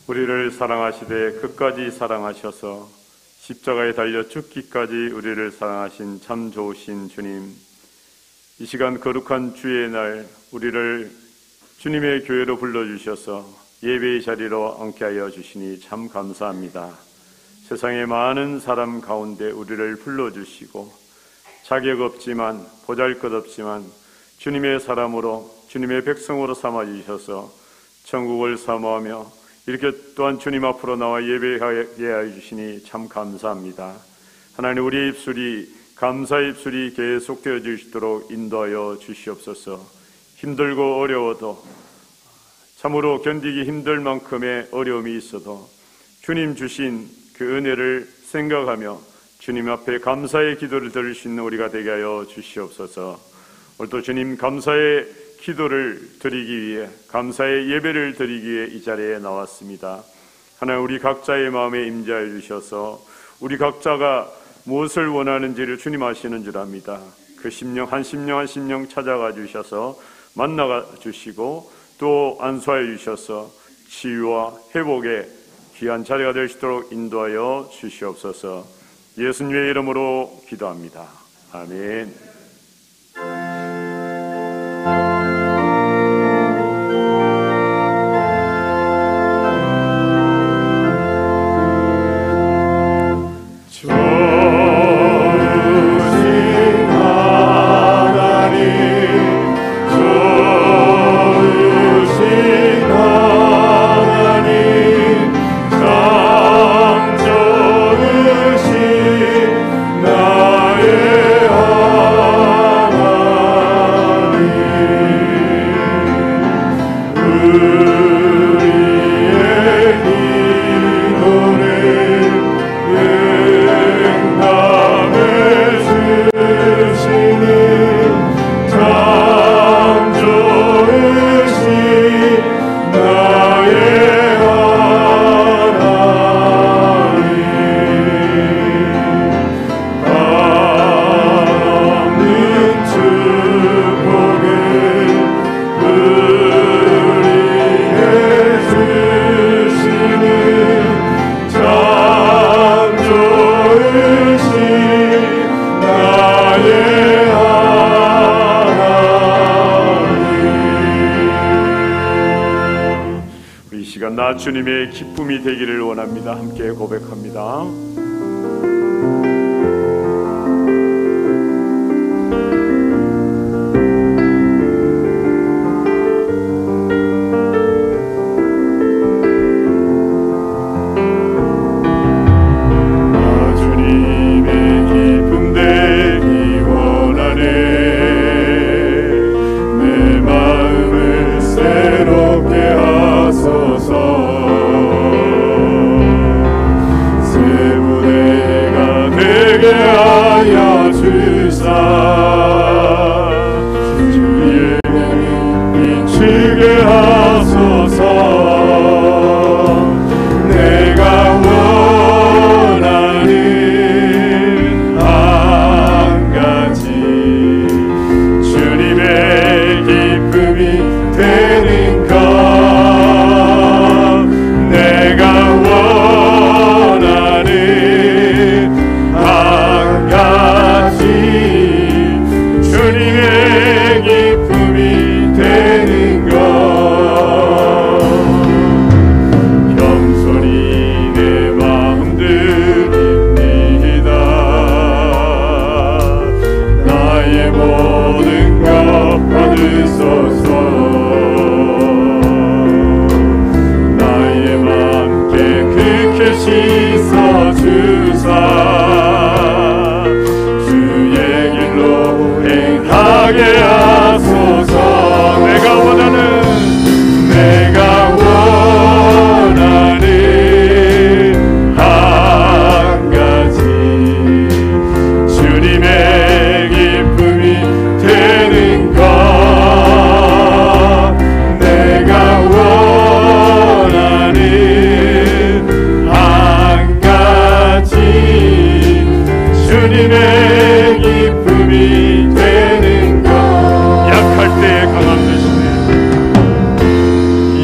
우리를 사랑하시되 끝까지 사랑하셔서 십자가에 달려 죽기까지 우리를 사랑하신 참 좋으신 주님, 이 시간 거룩한 주의 날 우리를 주님의 교회로 불러주셔서 예배의 자리로 앉게 하여 주시니 참 감사합니다. 세상의 많은 사람 가운데 우리를 불러주시고 자격 없지만 보잘것없지만 주님의 사람으로 주님의 백성으로 삼아주셔서 천국을 사모하며 이렇게 또한 주님 앞으로 나와 예배하게 하여 주시니 참 감사합니다. 하나님, 우리의 입술이 감사의 입술이 계속되어 주시도록 인도하여 주시옵소서. 힘들고 어려워도, 참으로 견디기 힘들 만큼의 어려움이 있어도 주님 주신 그 은혜를 생각하며 주님 앞에 감사의 기도를 드릴 수 있는 우리가 되게 하여 주시옵소서. 오늘도 주님 감사의 기도를 드리기 위해, 감사의 예배를 드리기 위해 이 자리에 나왔습니다. 하나님, 우리 각자의 마음에 임재하여 주셔서 우리 각자가 무엇을 원하는지를 주님 아시는 줄 압니다. 그 심령 한 심령 한 심령 찾아가 주셔서 만나가 주시고 또 안수하여 주셔서 치유와 회복의 귀한 자리가 될 수 있도록 인도하여 주시옵소서. 예수님의 이름으로 기도합니다. 아멘. 시간 나 주님의 기쁨이 되기를 원합니다. 함께 고백합니다.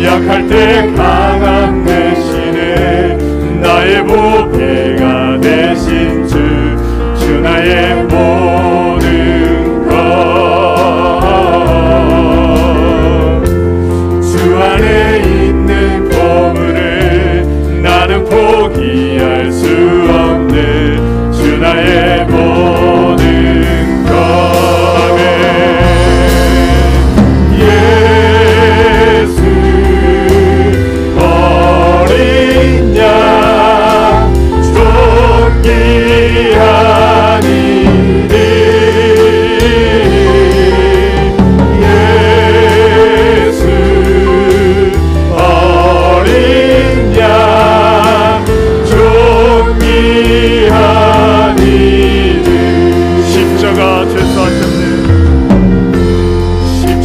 약할 때 강함 대신에 나의 보배가 되신 주 나의 모든 것 주 안에 있는 보물을 나는 포기할 수 없네 주 나의 모든 것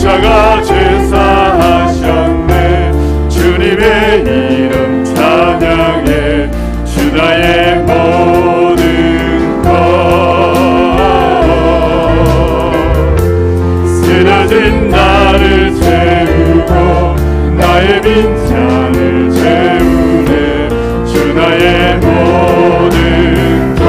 십자가 죄사하셨네 주님의 이름 찬양해 주 나의 모든 것 쓰러진 나를 채우고 나의 빈잔을 채우네 주 나의 모든 것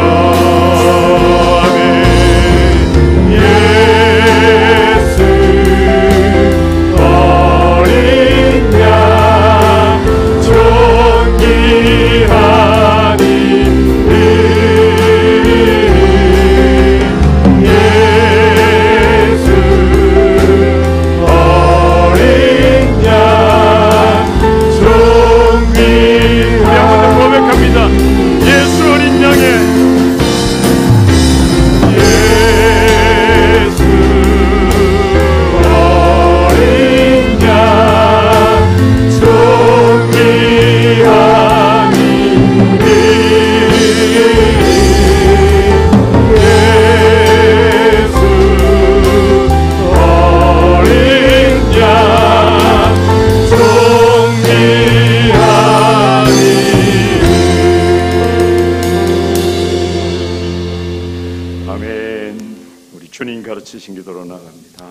주님 가르치신 기도로 나갑니다.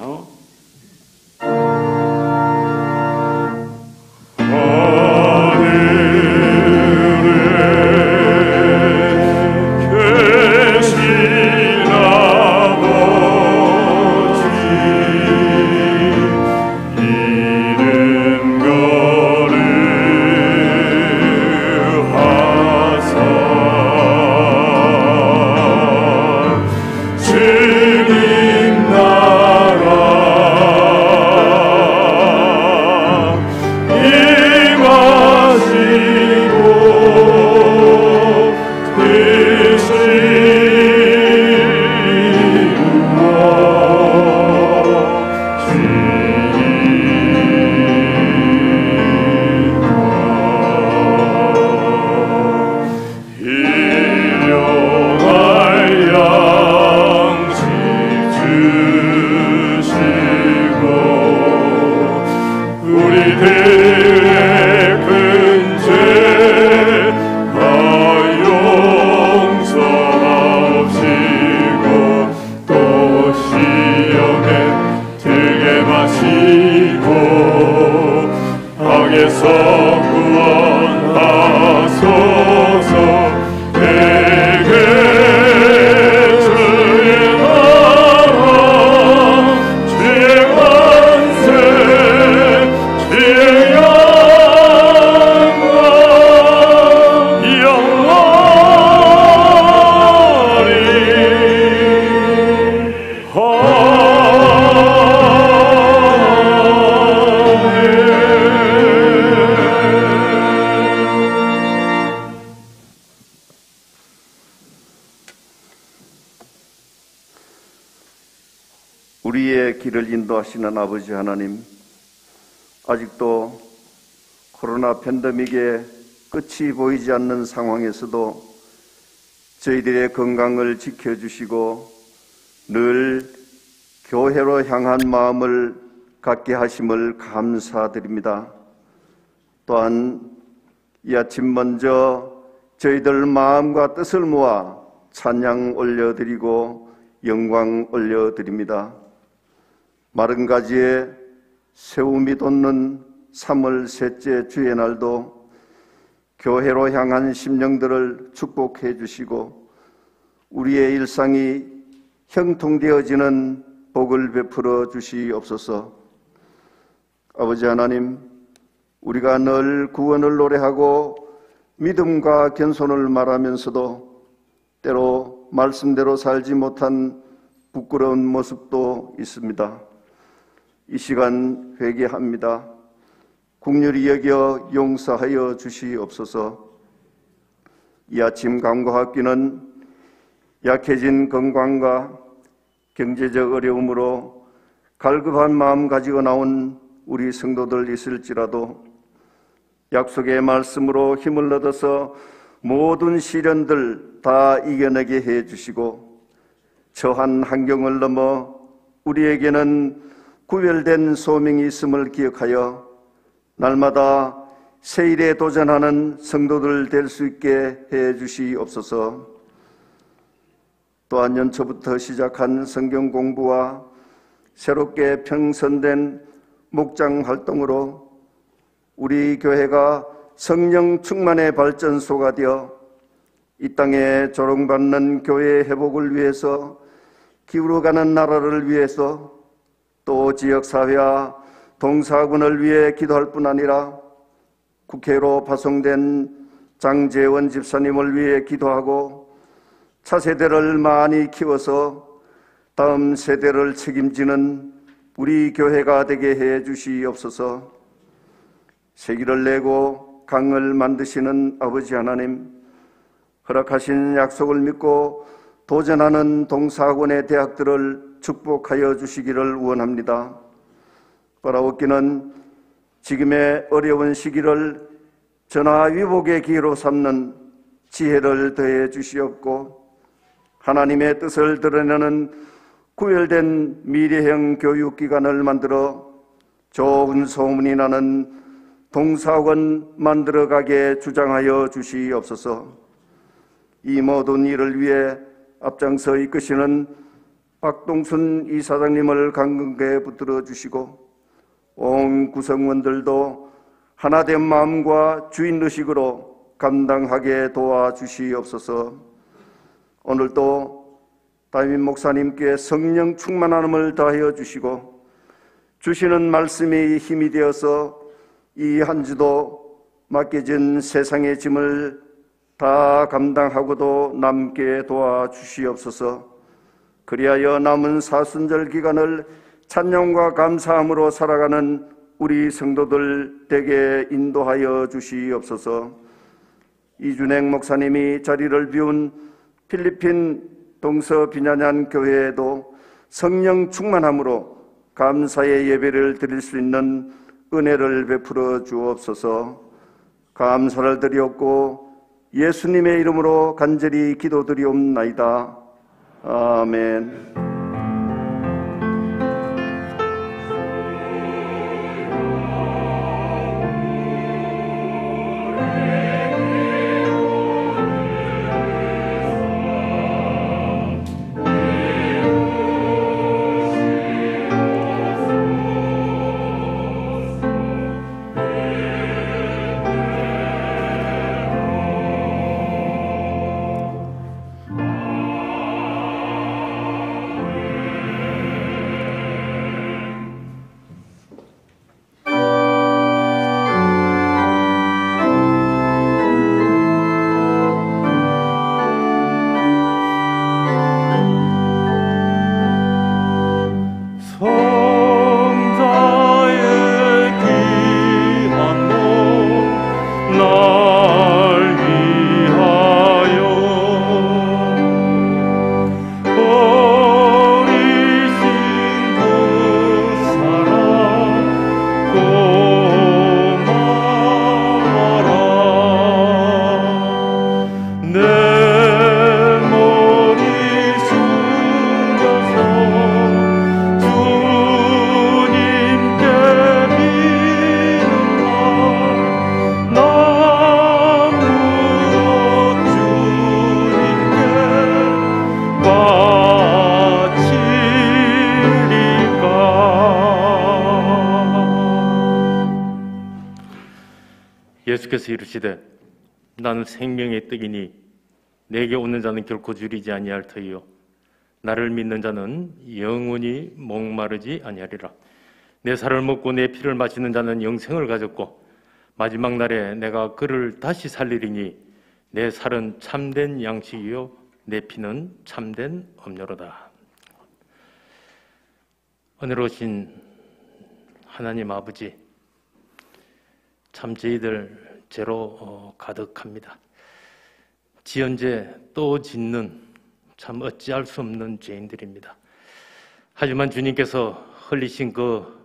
이른 걸음 죄에서 구원하소서. 내게 주의 나라 주의 권세 주의 영광 영원히 우리의 길을 인도하시는 아버지 하나님, 아직도 코로나 팬데믹의 끝이 보이지 않는 상황에서도 저희들의 건강을 지켜주시고 늘 교회로 향한 마음을 갖게 하심을 감사드립니다. 또한 이 아침 먼저 저희들 마음과 뜻을 모아 찬양 올려드리고 영광 올려드립니다. 마른 가지에 세움이 돋는 3월 셋째 주의 날도 교회로 향한 심령들을 축복해 주시고 우리의 일상이 형통되어지는 복을 베풀어 주시옵소서. 아버지 하나님, 우리가 늘 구원을 노래하고 믿음과 겸손을 말하면서도 때로 말씀대로 살지 못한 부끄러운 모습도 있습니다. 이 시간 회개합니다. 긍휼히 여겨 용서하여 주시옵소서. 이 아침 간구하기는 약해진 건강과 경제적 어려움으로 갈급한 마음 가지고 나온 우리 성도들 있을지라도 약속의 말씀으로 힘을 얻어서 모든 시련들 다 이겨내게 해 주시고 처한 환경을 넘어 우리에게는 구별된 소명이 있음을 기억하여 날마다 새 일에 도전하는 성도들 될 수 있게 해 주시옵소서. 또한 연초부터 시작한 성경 공부와 새롭게 평선된 목장 활동으로 우리 교회가 성령 충만의 발전소가 되어 이 땅에 조롱받는 교회의 회복을 위해서 기울어가는 나라를 위해서 또 지역사회와 동사군을 위해 기도할 뿐 아니라 국회로 파송된 장재원 집사님을 위해 기도하고 차세대를 많이 키워서 다음 세대를 책임지는 우리 교회가 되게 해 주시옵소서. 세기를 내고 강을 만드시는 아버지 하나님, 허락하신 약속을 믿고 도전하는 동사군의 대학들을 축복하여 주시기를 원합니다. 바라옵기는 지금의 어려운 시기를 전화위복의 기회로 삼는 지혜를 더해 주시옵고 하나님의 뜻을 드러내는 구별된 미래형 교육기관을 만들어 좋은 소문이 나는 동사원 만들어가게 주장하여 주시옵소서. 이 모든 일을 위해 앞장서 이끄시는 박동순 이사장님을 강건하게 붙들어 주시고 온 구성원들도 하나된 마음과 주인의식으로 감당하게 도와주시옵소서. 오늘도 담임 목사님께 성령 충만함을 더하여 주시고 주시는 말씀이 힘이 되어서 이 한 주도 맡겨진 세상의 짐을 다 감당하고도 남게 도와주시옵소서. 그리하여 남은 사순절 기간을 찬양과 감사함으로 살아가는 우리 성도들 되게 인도하여 주시옵소서. 이준행 목사님이 자리를 비운 필리핀 동서비냐냔 교회에도 성령 충만함으로 감사의 예배를 드릴 수 있는 은혜를 베풀어 주옵소서. 감사를 드리옵고 예수님의 이름으로 간절히 기도드리옵나이다. 아멘. 예수께서 이르시되 나는 생명의 떡이니 내게 오는 자는 결코 줄이지 아니할 터이요 나를 믿는 자는 영원히 목마르지 아니하리라. 내 살을 먹고 내 피를 마시는 자는 영생을 가졌고 마지막 날에 내가 그를 다시 살리리니 내 살은 참된 양식이요 내 피는 참된 음료로다. 은혜로우신 하나님 아버지, 참 저희들 죄로 가득합니다. 지은 죄 또 짓는 참 어찌할 수 없는 죄인들입니다. 하지만 주님께서 흘리신 그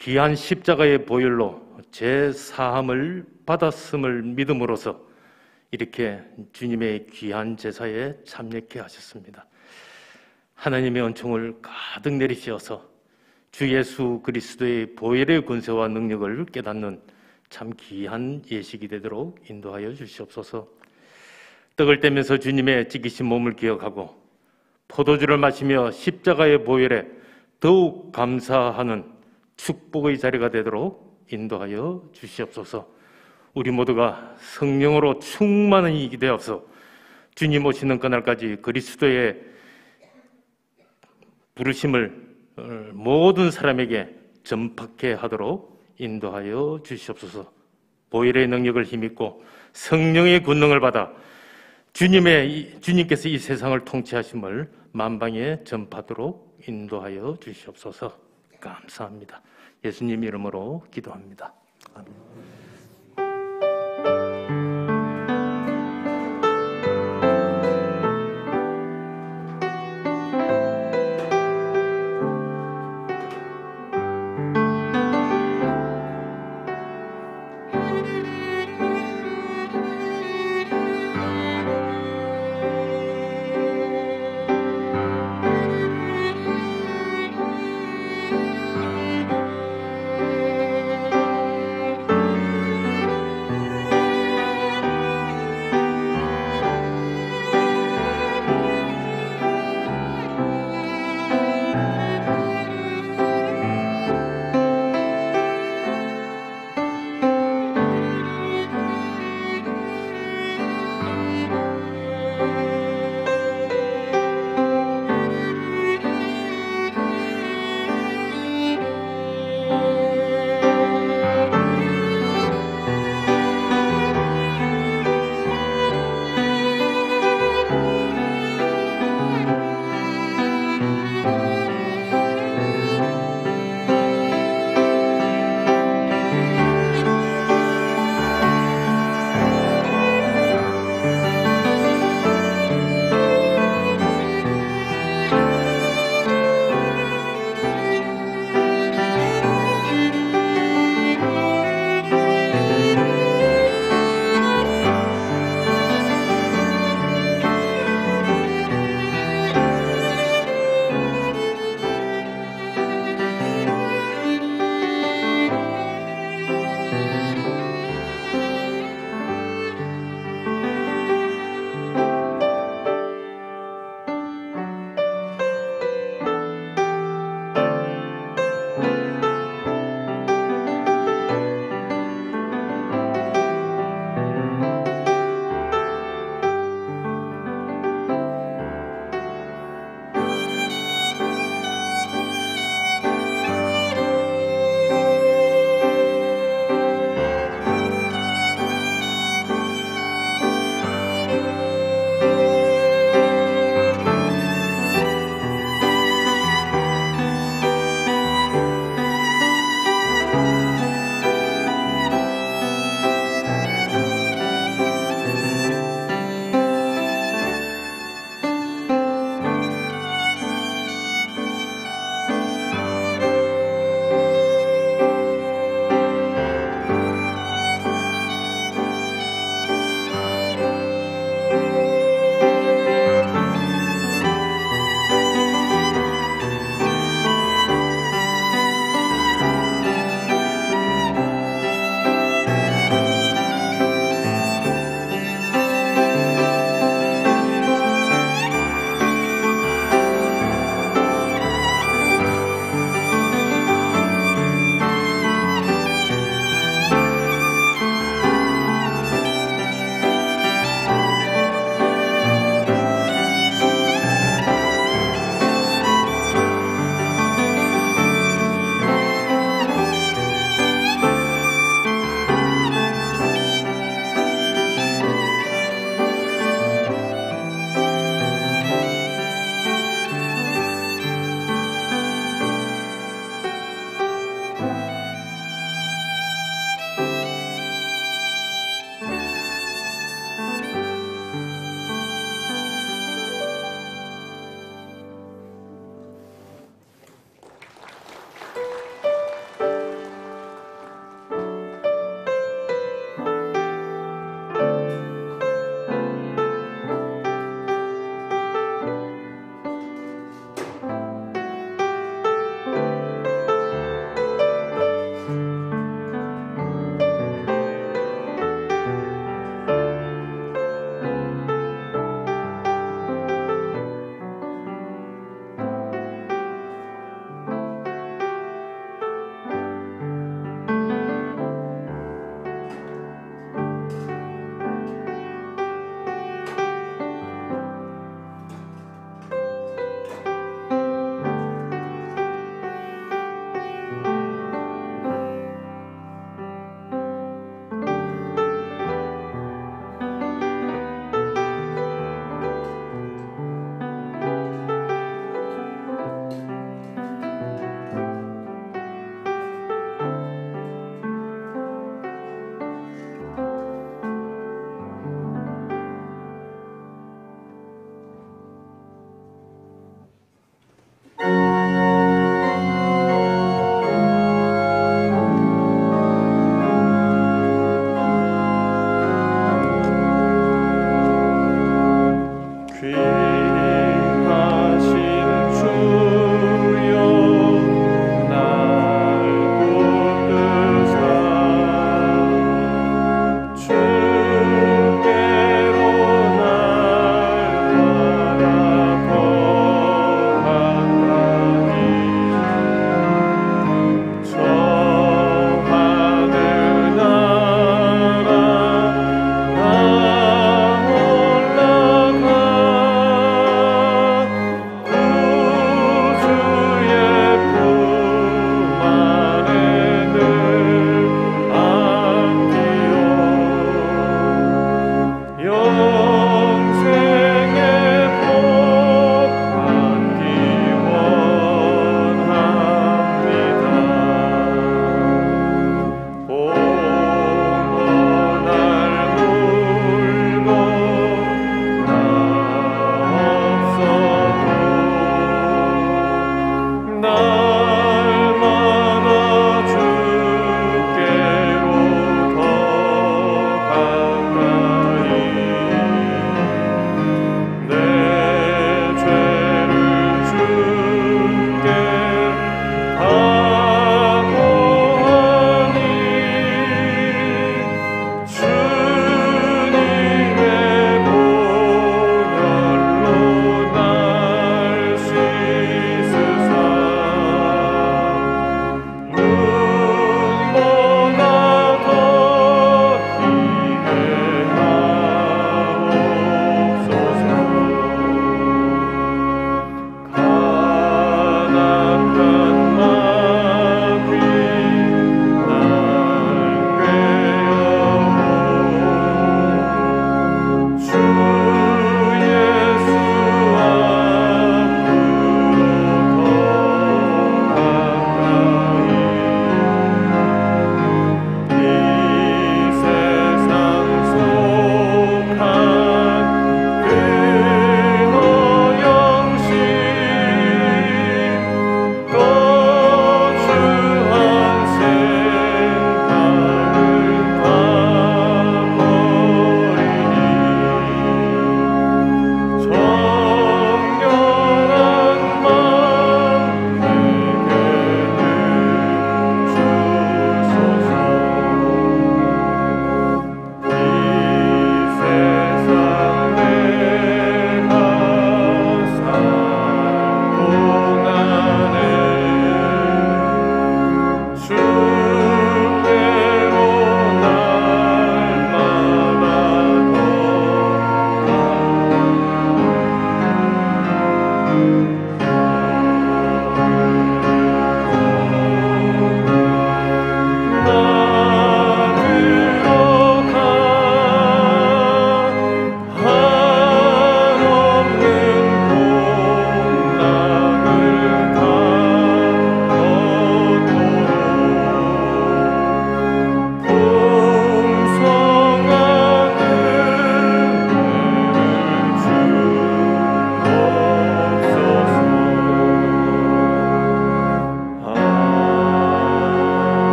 귀한 십자가의 보혈로 죄 사함을 받았음을 믿음으로써 이렇게 주님의 귀한 제사에 참여케 하셨습니다. 하나님의 은총을 가득 내리시어서 주 예수 그리스도의 보혈의 권세와 능력을 깨닫는 참 귀한 예식이 되도록 인도하여 주시옵소서. 떡을 떼면서 주님의 찢기신 몸을 기억하고 포도주를 마시며 십자가의 보혈에 더욱 감사하는 축복의 자리가 되도록 인도하여 주시옵소서. 우리 모두가 성령으로 충만히 되어서 주님 오시는 그날까지 그리스도의 부르심을 모든 사람에게 전파케 하도록 인도하여 주시옵소서. 보혈의 능력을 힘입고 성령의 권능을 받아 주님께서 이 세상을 통치하심을 만방에 전파하도록 인도하여 주시옵소서. 감사합니다. 예수님 이름으로 기도합니다. 아멘.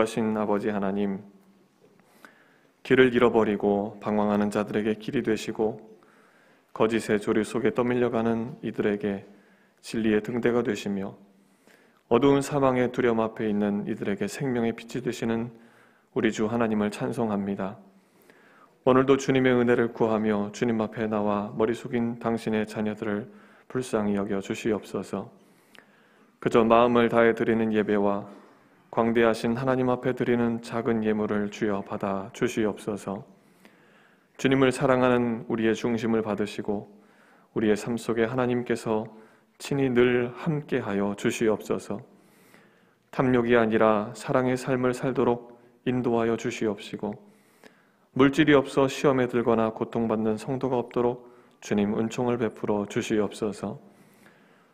거룩하신 아버지 하나님, 길을 잃어버리고 방황하는 자들에게 길이 되시고 거짓의 조류 속에 떠밀려가는 이들에게 진리의 등대가 되시며 어두운 사망의 두려움 앞에 있는 이들에게 생명의 빛이 되시는 우리 주 하나님을 찬송합니다. 오늘도 주님의 은혜를 구하며 주님 앞에 나와 머리 숙인 당신의 자녀들을 불쌍히 여겨 주시옵소서. 그저 마음을 다해 드리는 예배와 광대하신 하나님 앞에 드리는 작은 예물을 주여 받아 주시옵소서. 주님을 사랑하는 우리의 중심을 받으시고 우리의 삶 속에 하나님께서 친히 늘 함께하여 주시옵소서. 탐욕이 아니라 사랑의 삶을 살도록 인도하여 주시옵시고 물질이 없어 시험에 들거나 고통받는 성도가 없도록 주님 은총을 베풀어 주시옵소서.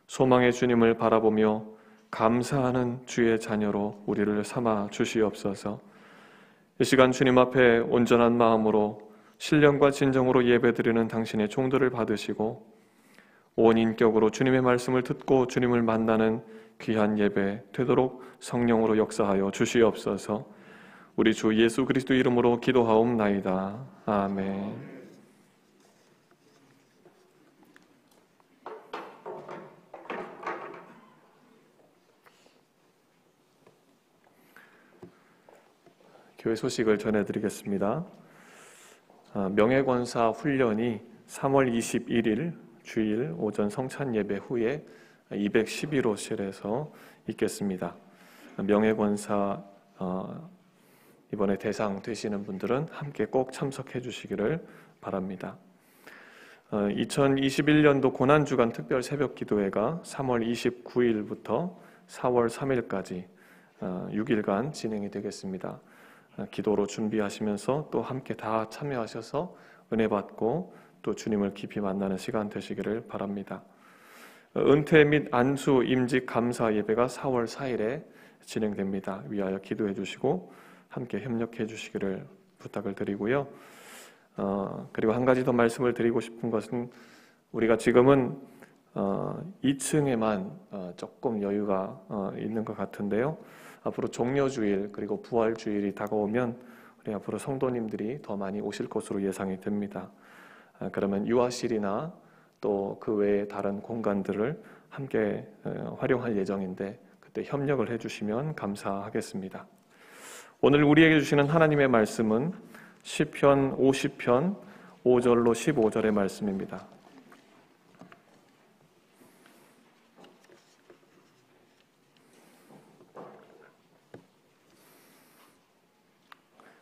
소망의 주님을 바라보며 감사하는 주의 자녀로 우리를 삼아 주시옵소서. 이 시간 주님 앞에 온전한 마음으로 신령과 진정으로 예배드리는 당신의 종들을 받으시고 온 인격으로 주님의 말씀을 듣고 주님을 만나는 귀한 예배 되도록 성령으로 역사하여 주시옵소서. 우리 주 예수 그리스도 이름으로 기도하옵나이다. 아멘. 교회 소식을 전해드리겠습니다. 명예권사 훈련이 3월 21일 주일 오전 성찬 예배 후에 211호실에서 있겠습니다. 명예권사 이번에 대상 되시는 분들은 함께 꼭 참석해 주시기를 바랍니다. 2021년도 고난주간 특별 새벽 기도회가 3월 29일부터 4월 3일까지 6일간 진행이 되겠습니다. 기도로 준비하시면서 또 함께 다 참여하셔서 은혜 받고 또 주님을 깊이 만나는 시간 되시기를 바랍니다. 은퇴 및 안수 임직 감사 예배가 4월 4일에 진행됩니다. 위하여 기도해 주시고 함께 협력해 주시기를 부탁을 드리고요. 그리고 한 가지 더 말씀을 드리고 싶은 것은 우리가 지금은 2층에만 조금 여유가 있는 것 같은데요. 앞으로 종려주일 그리고 부활주일이 다가오면 우리 앞으로 성도님들이 더 많이 오실 것으로 예상이 됩니다. 그러면 유아실이나 또 그 외의 다른 공간들을 함께 활용할 예정인데 그때 협력을 해주시면 감사하겠습니다. 오늘 우리에게 주시는 하나님의 말씀은 시편 50편 5절로 15절의 말씀입니다.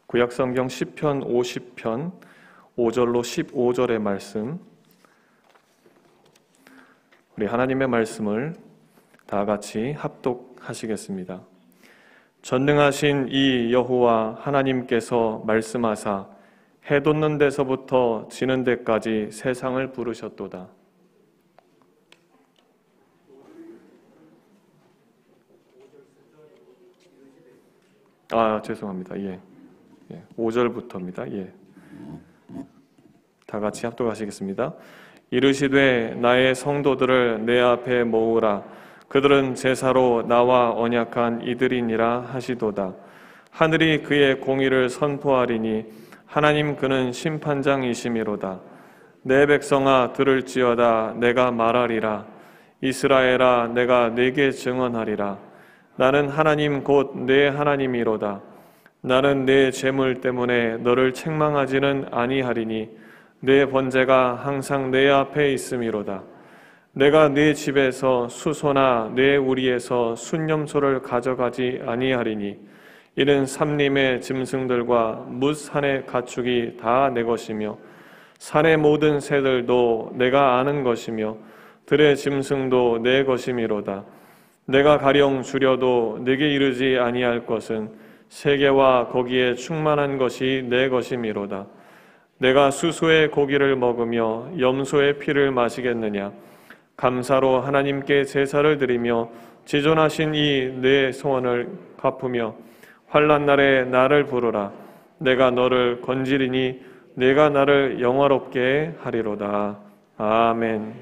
구약성경 시편 50편 5절로 15절의 말씀, 우리 하나님의 말씀을 다 같이 합독하시겠습니다. 전능하신 이 여호와 하나님께서 말씀하사 해 돋는 데서부터 지는 데까지 세상을 부르셨도다. 죄송합니다. 5절부터입니다. 다 같이 합독하시겠습니다. 이르시되 나의 성도들을 내 앞에 모으라. 그들은 제사로 나와 언약한 이들이니라 하시도다. 하늘이 그의 공의를 선포하리니 하나님 그는 심판장이시미로다. 내 백성아 들을지어다. 내가 말하리라. 이스라엘아 내가 네게 증언하리라. 나는 하나님 곧 내 하나님이로다. 나는 내 재물 때문에 너를 책망하지는 아니하리니 내 번제가 항상 내 앞에 있음이로다. 내가 네 집에서 수소나 내 우리에서 순념소를 가져가지 아니하리니 이는 삼림의 짐승들과 뭇산의 가축이 다 내 것이며 산의 모든 새들도 내가 아는 것이며 들의 짐승도 내 것이미로다. 내가 가령 주려도 내게 이르지 아니할 것은 세계와 거기에 충만한 것이 내 것이미로다. 내가 수소의 고기를 먹으며 염소의 피를 마시겠느냐. 감사로 하나님께 제사를 드리며 지존하신 이 내 소원을 갚으며 환난 날에 나를 부르라. 내가 너를 건지리니 내가 나를 영화롭게 하리로다. 아멘.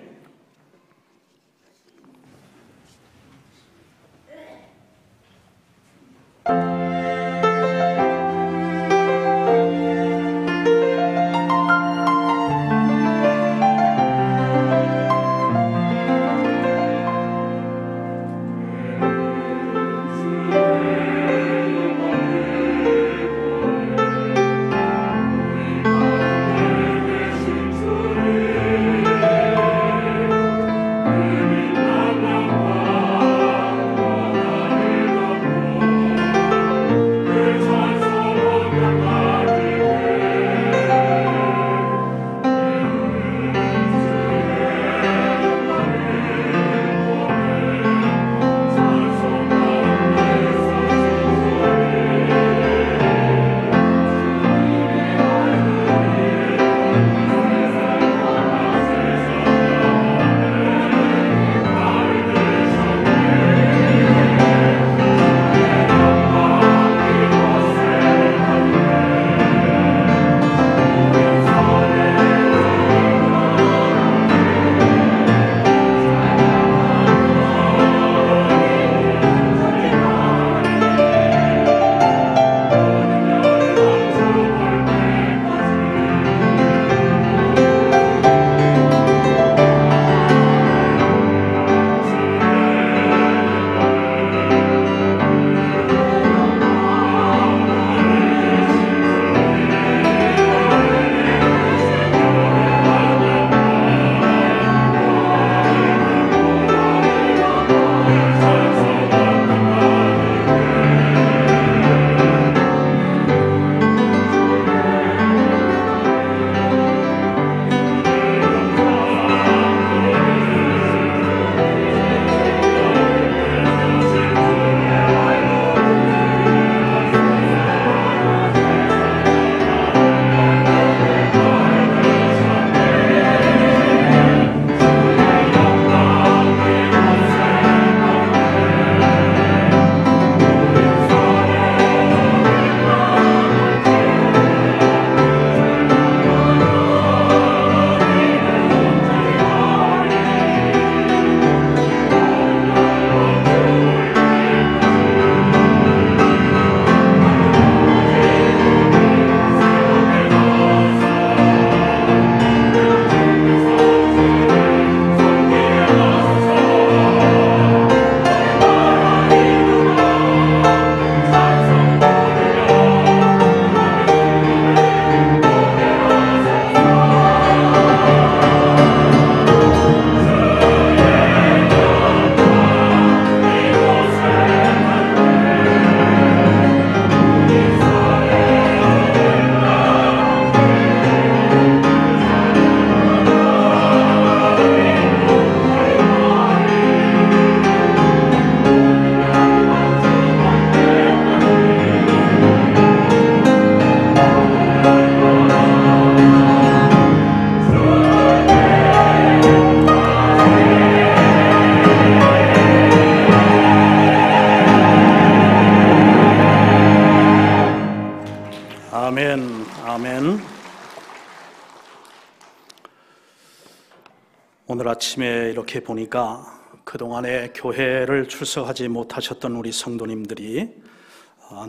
오늘 아침에 이렇게 보니까 그동안에 교회를 출석하지 못하셨던 우리 성도님들이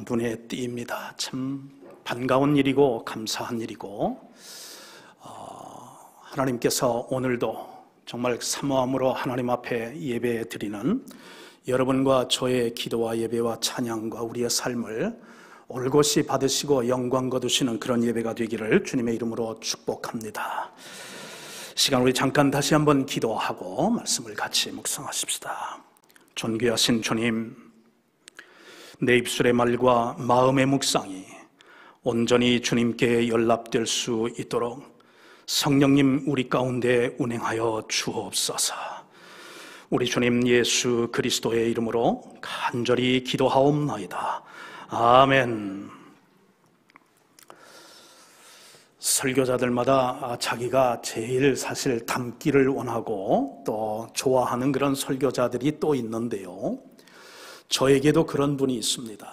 눈에 띕니다. 참 반가운 일이고 감사한 일이고, 하나님께서 오늘도 정말 사모함으로 하나님 앞에 예배 드리는 여러분과 저의 기도와 예배와 찬양과 우리의 삶을 올곧이 받으시고 영광 거두시는 그런 예배가 되기를 주님의 이름으로 축복합니다. 시간 우리 잠깐 다시 한번 기도하고 말씀을 같이 묵상하십시다. 존귀하신 주님, 내 입술의 말과 마음의 묵상이 온전히 주님께 연락될 수 있도록 성령님 우리 가운데 운행하여 주옵소서. 우리 주님 예수 그리스도의 이름으로 간절히 기도하옵나이다. 아멘. 설교자들마다 자기가 제일 사실 닮기를 원하고 또 좋아하는 그런 설교자들이 또 있는데요, 저에게도 그런 분이 있습니다.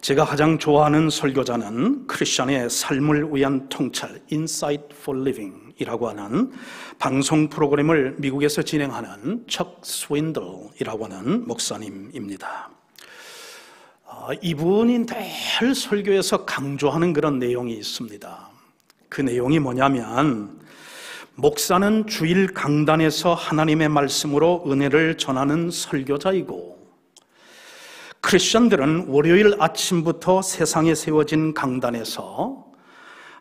제가 가장 좋아하는 설교자는 크리스천의 삶을 위한 통찰, Insight for Living 이라고 하는 방송 프로그램을 미국에서 진행하는 척 스윈들이라고 하는 목사님입니다. 이분이 늘 설교에서 강조하는 그런 내용이 있습니다. 그 내용이 뭐냐면, 목사는 주일 강단에서 하나님의 말씀으로 은혜를 전하는 설교자이고, 크리스천들은 월요일 아침부터 세상에 세워진 강단에서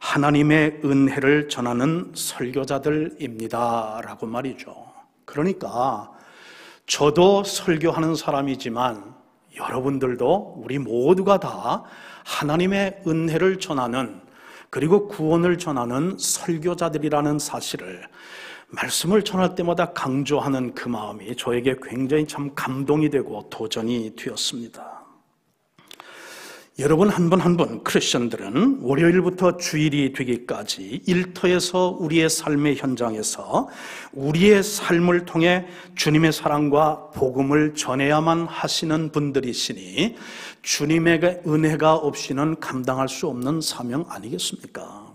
하나님의 은혜를 전하는 설교자들입니다 라고 말이죠. 그러니까 저도 설교하는 사람이지만 여러분들도 우리 모두가 다 하나님의 은혜를 전하는, 그리고 구원을 전하는 설교자들이라는 사실을 말씀을 전할 때마다 강조하는 그 마음이 저에게 굉장히 참 감동이 되고 도전이 되었습니다. 여러분 한 분 한 분 크리스천들은 월요일부터 주일이 되기까지 일터에서 우리의 삶의 현장에서 우리의 삶을 통해 주님의 사랑과 복음을 전해야만 하시는 분들이시니 주님의 은혜가 없이는 감당할 수 없는 사명 아니겠습니까?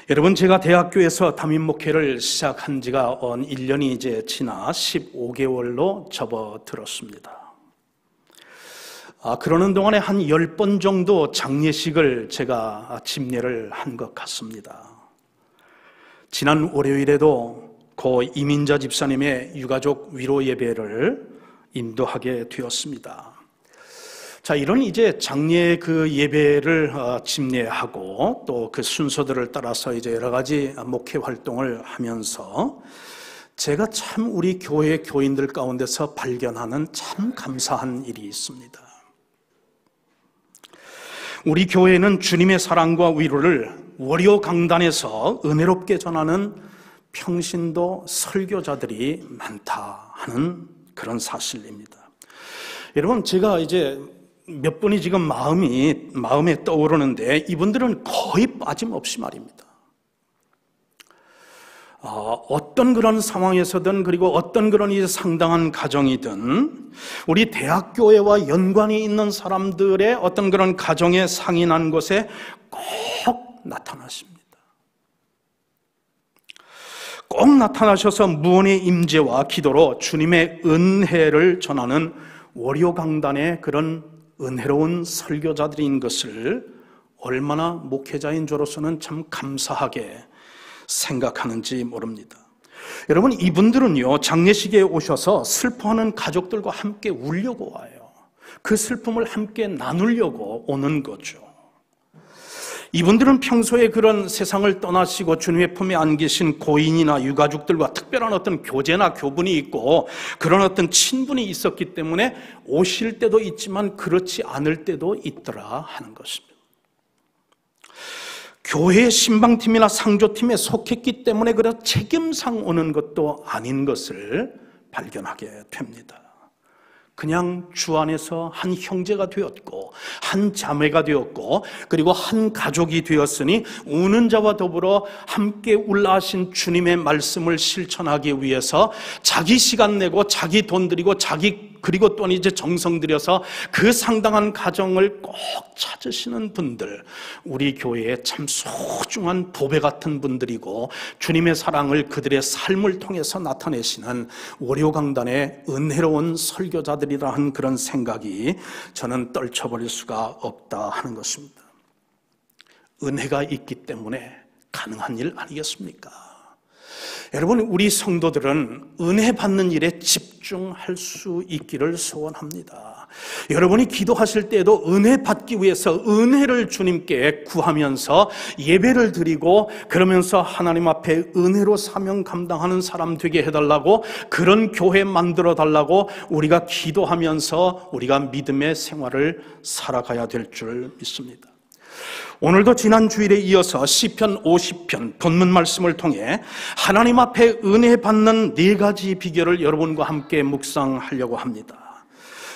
여러분, 제가 대학교에서 담임 목회를 시작한 지가 1년이 이제 지나 15개월로 접어들었습니다. 그러는 동안에 한 10번 정도 장례식을 제가 집례를 한 것 같습니다. 지난 월요일에도 고 이민자 집사님의 유가족 위로 예배를 인도하게 되었습니다. 자, 이런 이제 장례 그 예배를 집례하고 또 그 순서들을 따라서 이제 여러 가지 목회 활동을 하면서 제가 참 우리 교회 교인들 가운데서 발견하는 참 감사한 일이 있습니다. 우리 교회는 주님의 사랑과 위로를 월요 강단에서 은혜롭게 전하는 평신도 설교자들이 많다 하는 그런 사실입니다. 여러분, 제가 이제 몇 분이 지금 마음에 떠오르는데 이분들은 거의 빠짐없이 말입니다. 어떤 그런 상황에서든, 그리고 어떤 그런 이제 상당한 가정이든 우리 대학교회와 연관이 있는 사람들의 어떤 그런 가정에 상인한 곳에 꼭 나타나십니다. 꼭 나타나셔서 무언의 임재와 기도로 주님의 은혜를 전하는 월요 강단의 그런 은혜로운 설교자들인 것을 얼마나 목회자인 저로서는 참 감사하게 생각하는지 모릅니다. 여러분, 이분들은요, 장례식에 오셔서 슬퍼하는 가족들과 함께 울려고 와요. 그 슬픔을 함께 나누려고 오는 거죠. 이분들은 평소에 그런 세상을 떠나시고 주님의 품에 안기신 고인이나 유가족들과 특별한 어떤 교제나 교분이 있고 그런 어떤 친분이 있었기 때문에 오실 때도 있지만 그렇지 않을 때도 있더라 하는 것입니다. 교회 신방팀이나 상조팀에 속했기 때문에 그런 책임상 오는 것도 아닌 것을 발견하게 됩니다. 그냥 주 안에서 한 형제가 되었고 한 자매가 되었고 그리고 한 가족이 되었으니 우는 자와 더불어 함께 울라하신 주님의 말씀을 실천하기 위해서 자기 시간 내고 자기 돈 들이고 자기 그리고 또한 이제 정성 들여서 그 상당한 가정을 꼭 찾으시는 분들, 우리 교회에 참 소중한 보배 같은 분들이고 주님의 사랑을 그들의 삶을 통해서 나타내시는 월요강단의 은혜로운 설교자들이라 하는 그런 생각이 저는 떨쳐버릴 수가 없다 하는 것입니다. 은혜가 있기 때문에 가능한 일 아니겠습니까? 여러분, 우리 성도들은 은혜 받는 일에 집중할 수 있기를 소원합니다. 여러분이 기도하실 때에도 은혜 받기 위해서 은혜를 주님께 구하면서 예배를 드리고 그러면서 하나님 앞에 은혜로 사명 감당하는 사람 되게 해달라고, 그런 교회 만들어 달라고 우리가 기도하면서 우리가 믿음의 생활을 살아가야 될 줄 믿습니다. 오늘도 지난 주일에 이어서 시편 50편 본문 말씀을 통해 하나님 앞에 은혜 받는 4가지 비결을 여러분과 함께 묵상하려고 합니다.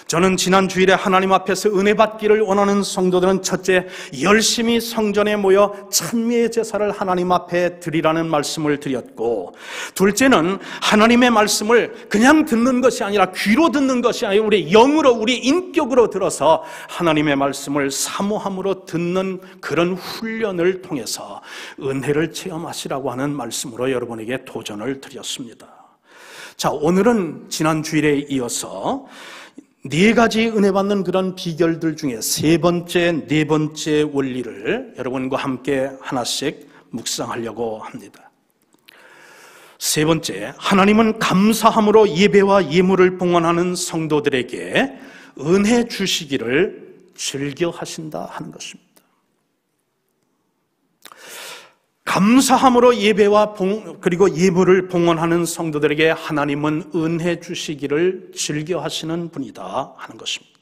저는 지난 주일에 하나님 앞에서 은혜 받기를 원하는 성도들은 첫째, 열심히 성전에 모여 찬미의 제사를 하나님 앞에 드리라는 말씀을 드렸고, 둘째는 하나님의 말씀을 그냥 듣는 것이 아니라 귀로 듣는 것이 아니라 우리 영으로, 우리 인격으로 들어서 하나님의 말씀을 사모함으로 듣는 그런 훈련을 통해서 은혜를 체험하시라고 하는 말씀으로 여러분에게 도전을 드렸습니다. 자, 오늘은 지난 주일에 이어서 4가지 은혜 받는 그런 비결들 중에 네 번째 원리를 여러분과 함께 하나씩 묵상하려고 합니다. 세 번째, 하나님은 감사함으로 예배와 예물을 봉헌하는 성도들에게 은혜 주시기를 즐겨 하신다 하는 것입니다. 감사함으로 예배와 그리고 예물을 봉헌하는 성도들에게 하나님은 은혜 주시기를 즐겨 하시는 분이다 하는 것입니다.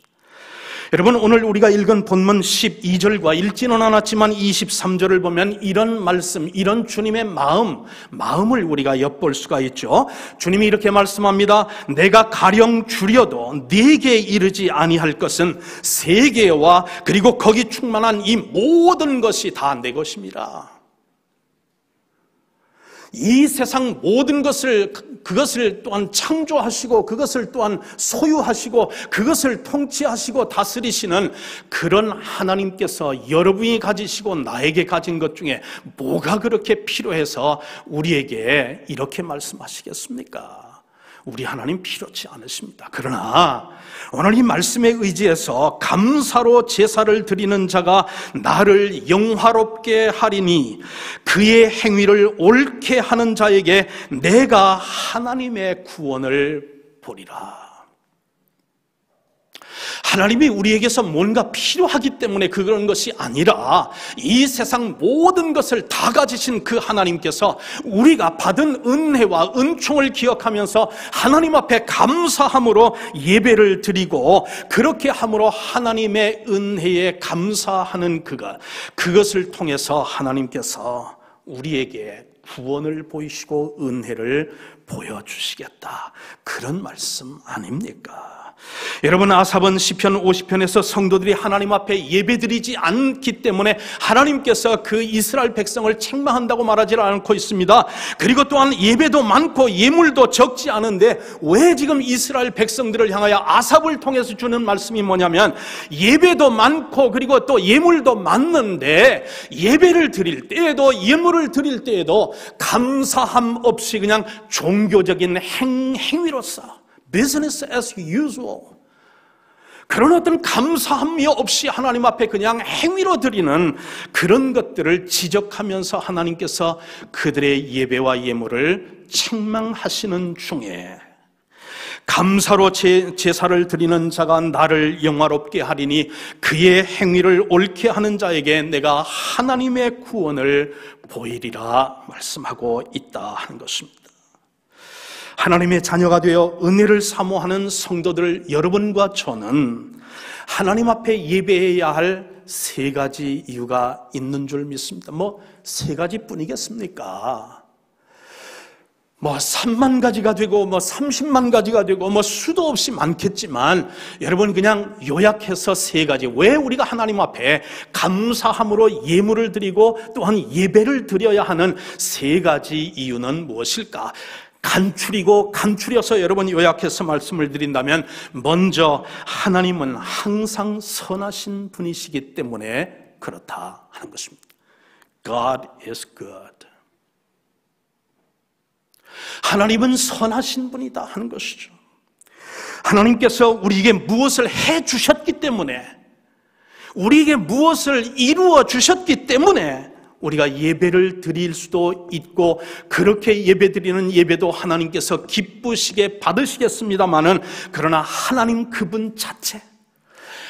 여러분, 오늘 우리가 읽은 본문 12절과 읽지는 않았지만 23절을 보면 이런 말씀, 이런 주님의 마음을 우리가 엿볼 수가 있죠. 주님이 이렇게 말씀합니다. 내가 가령 줄여도 네게 이르지 아니할 것은 세계와 그리고 거기 충만한 이 모든 것이 다 내 것입니다. 이 세상 모든 것을, 그것을 또한 창조하시고 그것을 또한 소유하시고 그것을 통치하시고 다스리시는 그런 하나님께서 여러분이 가지시고 나에게 가진 것 중에 뭐가 그렇게 필요해서 우리에게 이렇게 말씀하시겠습니까? 우리 하나님 필요치 않으십니다. 그러나 오늘 이 말씀에 의지해서 감사로 제사를 드리는 자가 나를 영화롭게 하리니 그의 행위를 옳게 하는 자에게 내가 하나님의 구원을 보리라. 하나님이 우리에게서 뭔가 필요하기 때문에 그런 것이 아니라 이 세상 모든 것을 다 가지신 그 하나님께서 우리가 받은 은혜와 은총을 기억하면서 하나님 앞에 감사함으로 예배를 드리고 그렇게 함으로 하나님의 은혜에 감사하는 그것을 통해서 하나님께서 우리에게 구원을 보이시고 은혜를 보여주시겠다, 그런 말씀 아닙니까? 여러분, 아삽은 시편 50편에서 성도들이 하나님 앞에 예배드리지 않기 때문에 하나님께서 그 이스라엘 백성을 책망한다고 말하지 않고 있습니다. 그리고 또한 예배도 많고 예물도 적지 않은데 왜 지금 이스라엘 백성들을 향하여 아삽을 통해서 주는 말씀이 뭐냐면, 예배도 많고 그리고 또 예물도 많는데 예배를 드릴 때에도 예물을 드릴 때에도 감사함 없이 그냥 종교적인 행위로서 business as usual, 그런 어떤 감사함이 없이 하나님 앞에 그냥 행위로 드리는 그런 것들을 지적하면서 하나님께서 그들의 예배와 예물을 책망하시는 중에, 감사로 제사를 드리는 자가 나를 영화롭게 하리니 그의 행위를 옳게 하는 자에게 내가 하나님의 구원을 보이리라 말씀하고 있다 하는 것입니다. 하나님의 자녀가 되어 은혜를 사모하는 성도들 여러분과 저는 하나님 앞에 예배해야 할 3가지 이유가 있는 줄 믿습니다. 3가지 뿐이겠습니까? 3만 가지가 되고 30만 가지가 되고 수도 없이 많겠지만, 여러분 그냥 요약해서 3가지, 왜 우리가 하나님 앞에 감사함으로 예물을 드리고 또한 예배를 드려야 하는 3가지 이유는 무엇일까? 간추려서 여러분 요약해서 말씀을 드린다면, 먼저 하나님은 항상 선하신 분이시기 때문에 그렇다 하는 것입니다. God is good. 하나님은 선하신 분이다 하는 것이죠. 하나님께서 우리에게 무엇을 해 주셨기 때문에, 우리에게 무엇을 이루어 주셨기 때문에 우리가 예배를 드릴 수도 있고, 그렇게 예배드리는 예배도 하나님께서 기쁘시게 받으시겠습니다마는, 그러나 하나님 그분 자체,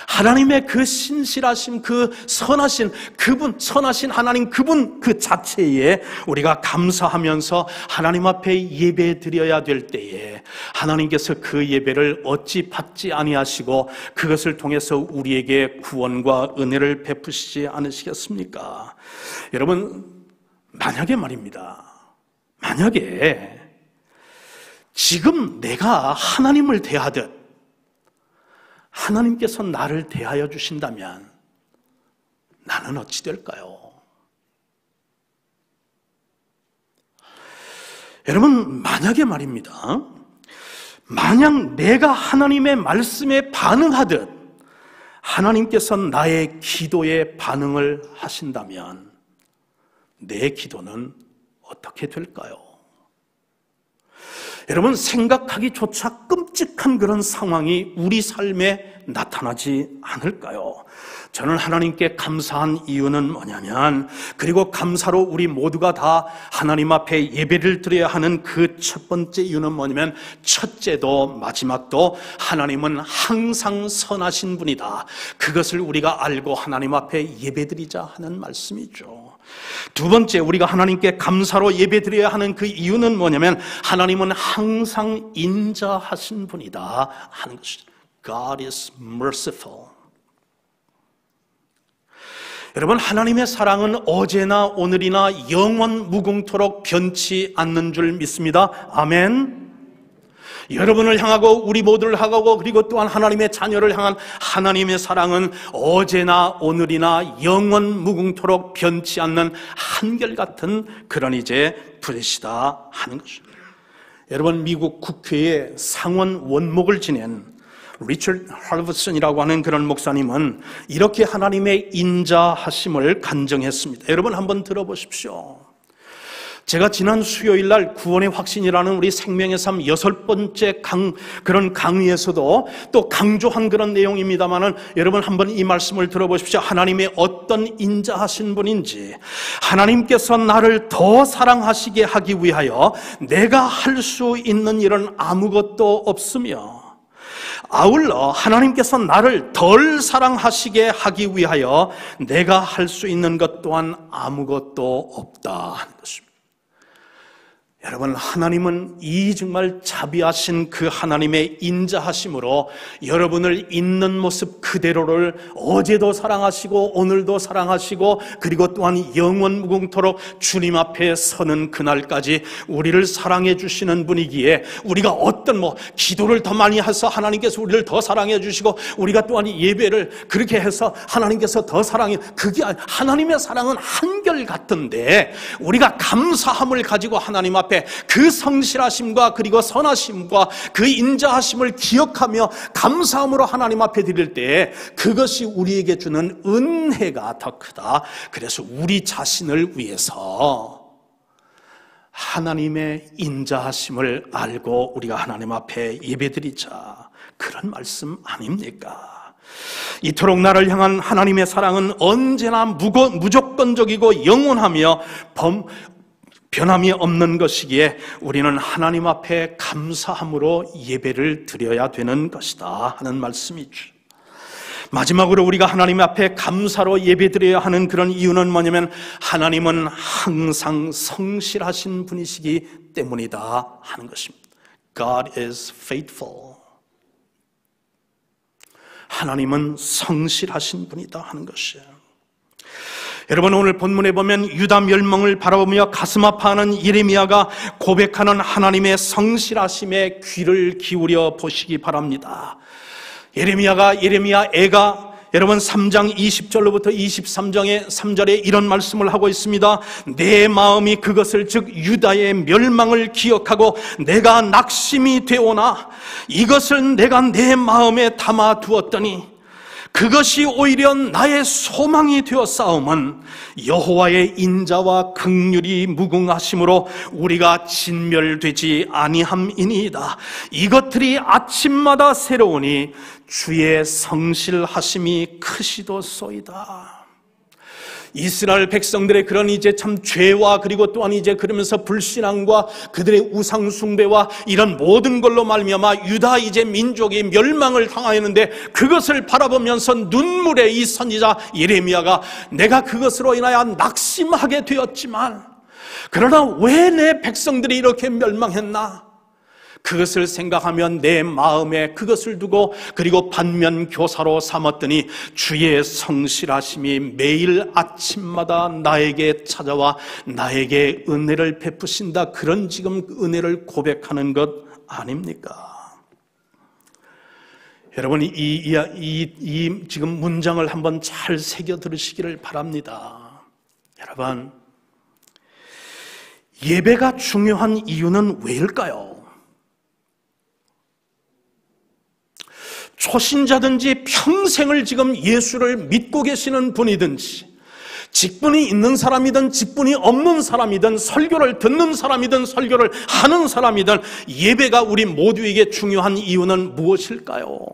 하나님의 그 신실하심, 그 선하신 그분, 선하신 하나님 그분 그 자체에 우리가 감사하면서 하나님 앞에 예배 드려야 될 때에, 하나님께서 그 예배를 어찌 받지 아니하시고 그것을 통해서 우리에게 구원과 은혜를 베푸시지 않으시겠습니까? 여러분, 만약에 말입니다, 만약에 지금 내가 하나님을 대하듯 하나님께서 나를 대하여 주신다면 나는 어찌 될까요? 여러분, 만약에 말입니다, 만약 내가 하나님의 말씀에 반응하듯 하나님께서 나의 기도에 반응을 하신다면 내 기도는 어떻게 될까요? 여러분, 생각하기조차 끔찍한 그런 상황이 우리 삶에 나타나지 않을까요? 저는 하나님께 감사한 이유는 뭐냐면, 그리고 감사로 우리 모두가 다 하나님 앞에 예배를 드려야 하는 그 첫 번째 이유는 뭐냐면, 첫째도 마지막도 하나님은 항상 선하신 분이다, 그것을 우리가 알고 하나님 앞에 예배드리자 하는 말씀이죠. 두 번째, 우리가 하나님께 감사로 예배드려야 하는 그 이유는 뭐냐면, 하나님은 항상 인자하신 분이다 하는 것이죠. God is merciful. 여러분, 하나님의 사랑은 어제나 오늘이나 영원 무궁토록 변치 않는 줄 믿습니다. 아멘. 여러분을 향하고 우리 모두를 향하고 그리고 또한 하나님의 자녀를 향한 하나님의 사랑은 어제나 오늘이나 영원 무궁토록 변치 않는 한결같은 그런 이제 분이시다 하는 것입니다. 여러분, 미국 국회의 상원 원목을 지낸 리처드 할버슨이라고 하는 그런 목사님은 이렇게 하나님의 인자하심을 간증했습니다. 여러분, 한번 들어보십시오. 제가 지난 수요일 날 구원의 확신이라는 우리 생명의 삶 6번째 그런 강의에서도 또 강조한 그런 내용입니다만은, 여러분 한번 이 말씀을 들어보십시오. 하나님의 어떤 인자하신 분인지, 하나님께서 나를 더 사랑하시게 하기 위하여 내가 할 수 있는 일은 아무것도 없으며, 아울러 하나님께서 나를 덜 사랑하시게 하기 위하여 내가 할 수 있는 것 또한 아무것도 없다 하는 것입니다. 여러분, 하나님은 이 정말 자비하신 그 하나님의 인자하심으로 여러분을 있는 모습 그대로를 어제도 사랑하시고 오늘도 사랑하시고 그리고 또한 영원 무궁토록 주님 앞에 서는 그날까지 우리를 사랑해 주시는 분이기에, 우리가 어떤 기도를 더 많이 해서 하나님께서 우리를 더 사랑해 주시고 우리가 또한 예배를 그렇게 해서 하나님께서 더 사랑해, 그게 하나님의 사랑은 한결같은데, 우리가 감사함을 가지고 하나님 앞에 그 성실하심과 그리고 선하심과 그 인자하심을 기억하며 감사함으로 하나님 앞에 드릴 때 그것이 우리에게 주는 은혜가 더 크다. 그래서 우리 자신을 위해서 하나님의 인자하심을 알고 우리가 하나님 앞에 예배드리자, 그런 말씀 아닙니까? 이토록 나를 향한 하나님의 사랑은 언제나 무조건적이고 영원하며 변함이 없는 것이기에 우리는 하나님 앞에 감사함으로 예배를 드려야 되는 것이다 하는 말씀이죠. 마지막으로 우리가 하나님 앞에 감사로 예배 드려야 하는 그런 이유는 뭐냐면, 하나님은 항상 성실하신 분이시기 때문이다 하는 것입니다. God is faithful. 하나님은 성실하신 분이다 하는 것이에요. 여러분, 오늘 본문에 보면 유다 멸망을 바라보며 가슴 아파하는 예레미야가 고백하는 하나님의 성실하심에 귀를 기울여 보시기 바랍니다. 예레미야 애가 여러분 3장 20절로부터 23장의 3절에 이런 말씀을 하고 있습니다. 내 마음이 그것을 즉 유다의 멸망을 기억하고 내가 낙심이 되오나 이것을 내가 내 마음에 담아 두었더니 그것이 오히려 나의 소망이 되었사오면 여호와의 인자와 긍휼이 무궁하심으로 우리가 진멸되지 아니함이니이다. 이것들이 아침마다 새로우니 주의 성실하심이 크시도소이다. 이스라엘 백성들의 그런 이제 참 죄와 그리고 또한 이제 그러면서 불신앙과 그들의 우상 숭배와 이런 모든 걸로 말미암아 유다 이제 민족이 멸망을 당하였는데 그것을 바라보면서 눈물의 이 선지자 예레미야가 내가 그것으로 인하여 낙심하게 되었지만 그러나 왜 내 백성들이 이렇게 멸망했나? 그것을 생각하면 내 마음에 그것을 두고 그리고 반면 교사로 삼았더니 주의 성실하심이 매일 아침마다 나에게 찾아와 나에게 은혜를 베푸신다. 그런 지금 은혜를 고백하는 것 아닙니까? 여러분 이 지금 문장을 한번 잘 새겨 들으시기를 바랍니다. 여러분, 예배가 중요한 이유는 왜일까요? 초신자든지 평생을 지금 예수를 믿고 계시는 분이든지 직분이 있는 사람이든 직분이 없는 사람이든 설교를 듣는 사람이든 설교를 하는 사람이든 예배가 우리 모두에게 중요한 이유는 무엇일까요?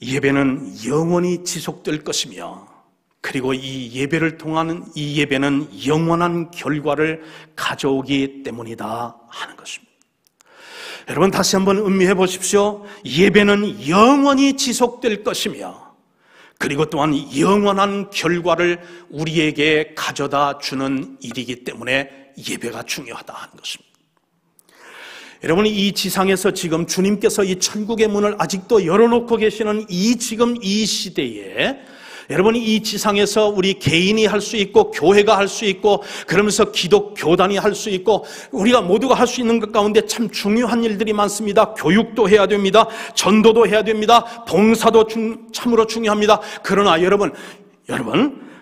예배는 영원히 지속될 것이며 그리고 이 예배를 통하는 이 예배는 영원한 결과를 가져오기 때문이다 하는 것입니다. 여러분 다시 한번 음미해 보십시오. 예배는 영원히 지속될 것이며 그리고 또한 영원한 결과를 우리에게 가져다 주는 일이기 때문에 예배가 중요하다 하는 것입니다. 여러분이 이 지상에서 지금 주님께서 이 천국의 문을 아직도 열어놓고 계시는 지금 이 시대에 여러분이 이 지상에서 우리 개인이 할 수 있고 교회가 할 수 있고 그러면서 기독교단이 할 수 있고 우리가 모두가 할 수 있는 것 가운데 참 중요한 일들이 많습니다. 교육도 해야 됩니다. 전도도 해야 됩니다. 봉사도 참으로 중요합니다. 그러나 여러분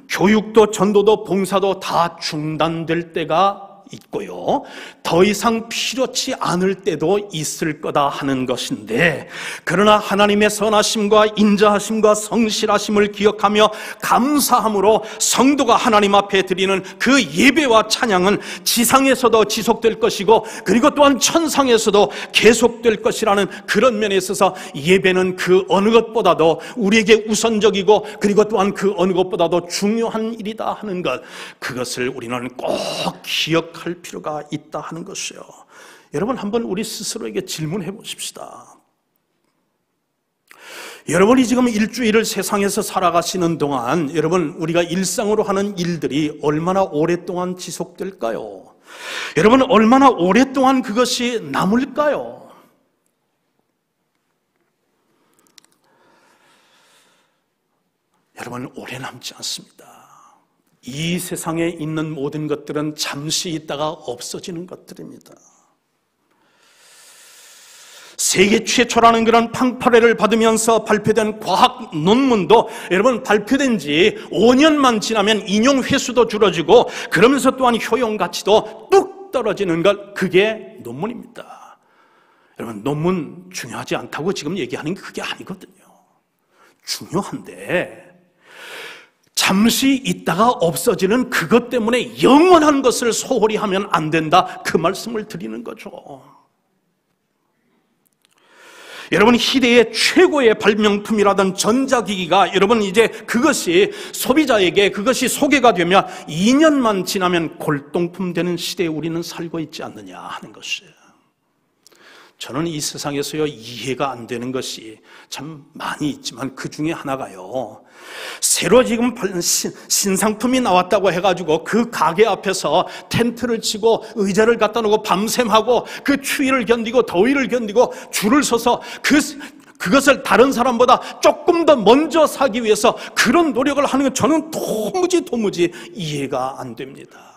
교육도 전도도 봉사도 다 중단될 때가 있고요. 더 이상 필요치 않을 때도 있을 거다 하는 것인데 그러나 하나님의 선하심과 인자하심과 성실하심을 기억하며 감사함으로 성도가 하나님 앞에 드리는 그 예배와 찬양은 지상에서도 지속될 것이고 그리고 또한 천상에서도 계속될 것이라는 그런 면에 있어서 예배는 그 어느 것보다도 우리에게 우선적이고 그리고 또한 그 어느 것보다도 중요한 일이다 하는 것 그것을 우리는 꼭 기억할 필요가 있다 하는 것이요. 여러분 한번 우리 스스로에게 질문해 보십시다. 여러분이 지금 일주일을 세상에서 살아가시는 동안 여러분 우리가 일상으로 하는 일들이 얼마나 오랫동안 지속될까요? 여러분 얼마나 오랫동안 그것이 남을까요? 여러분 오래 남지 않습니다. 이 세상에 있는 모든 것들은 잠시 있다가 없어지는 것들입니다. 세계 최초라는 그런 팡파레를 받으면서 발표된 과학 논문도 여러분 발표된 지 5년만 지나면 인용 횟수도 줄어지고 그러면서 또한 효용 가치도 뚝 떨어지는 것 그게 논문입니다. 여러분 논문 중요하지 않다고 지금 얘기하는 게 그게 아니거든요. 중요한데 잠시 있다가 없어지는 그것 때문에 영원한 것을 소홀히 하면 안 된다 그 말씀을 드리는 거죠. 여러분 희대의 최고의 발명품이라던 전자기기가 여러분 이제 그것이 소비자에게 그것이 소개가 되면 2년만 지나면 골동품 되는 시대에 우리는 살고 있지 않느냐 하는 것이에요. 저는 이 세상에서요 이해가 안 되는 것이 참 많이 있지만 그 중에 하나가요 새로 지금 신상품이 나왔다고 해가지고 그 가게 앞에서 텐트를 치고 의자를 갖다 놓고 밤샘하고 그 추위를 견디고 더위를 견디고 줄을 서서 그것을 다른 사람보다 조금 더 먼저 사기 위해서 그런 노력을 하는 건 저는 도무지 이해가 안 됩니다.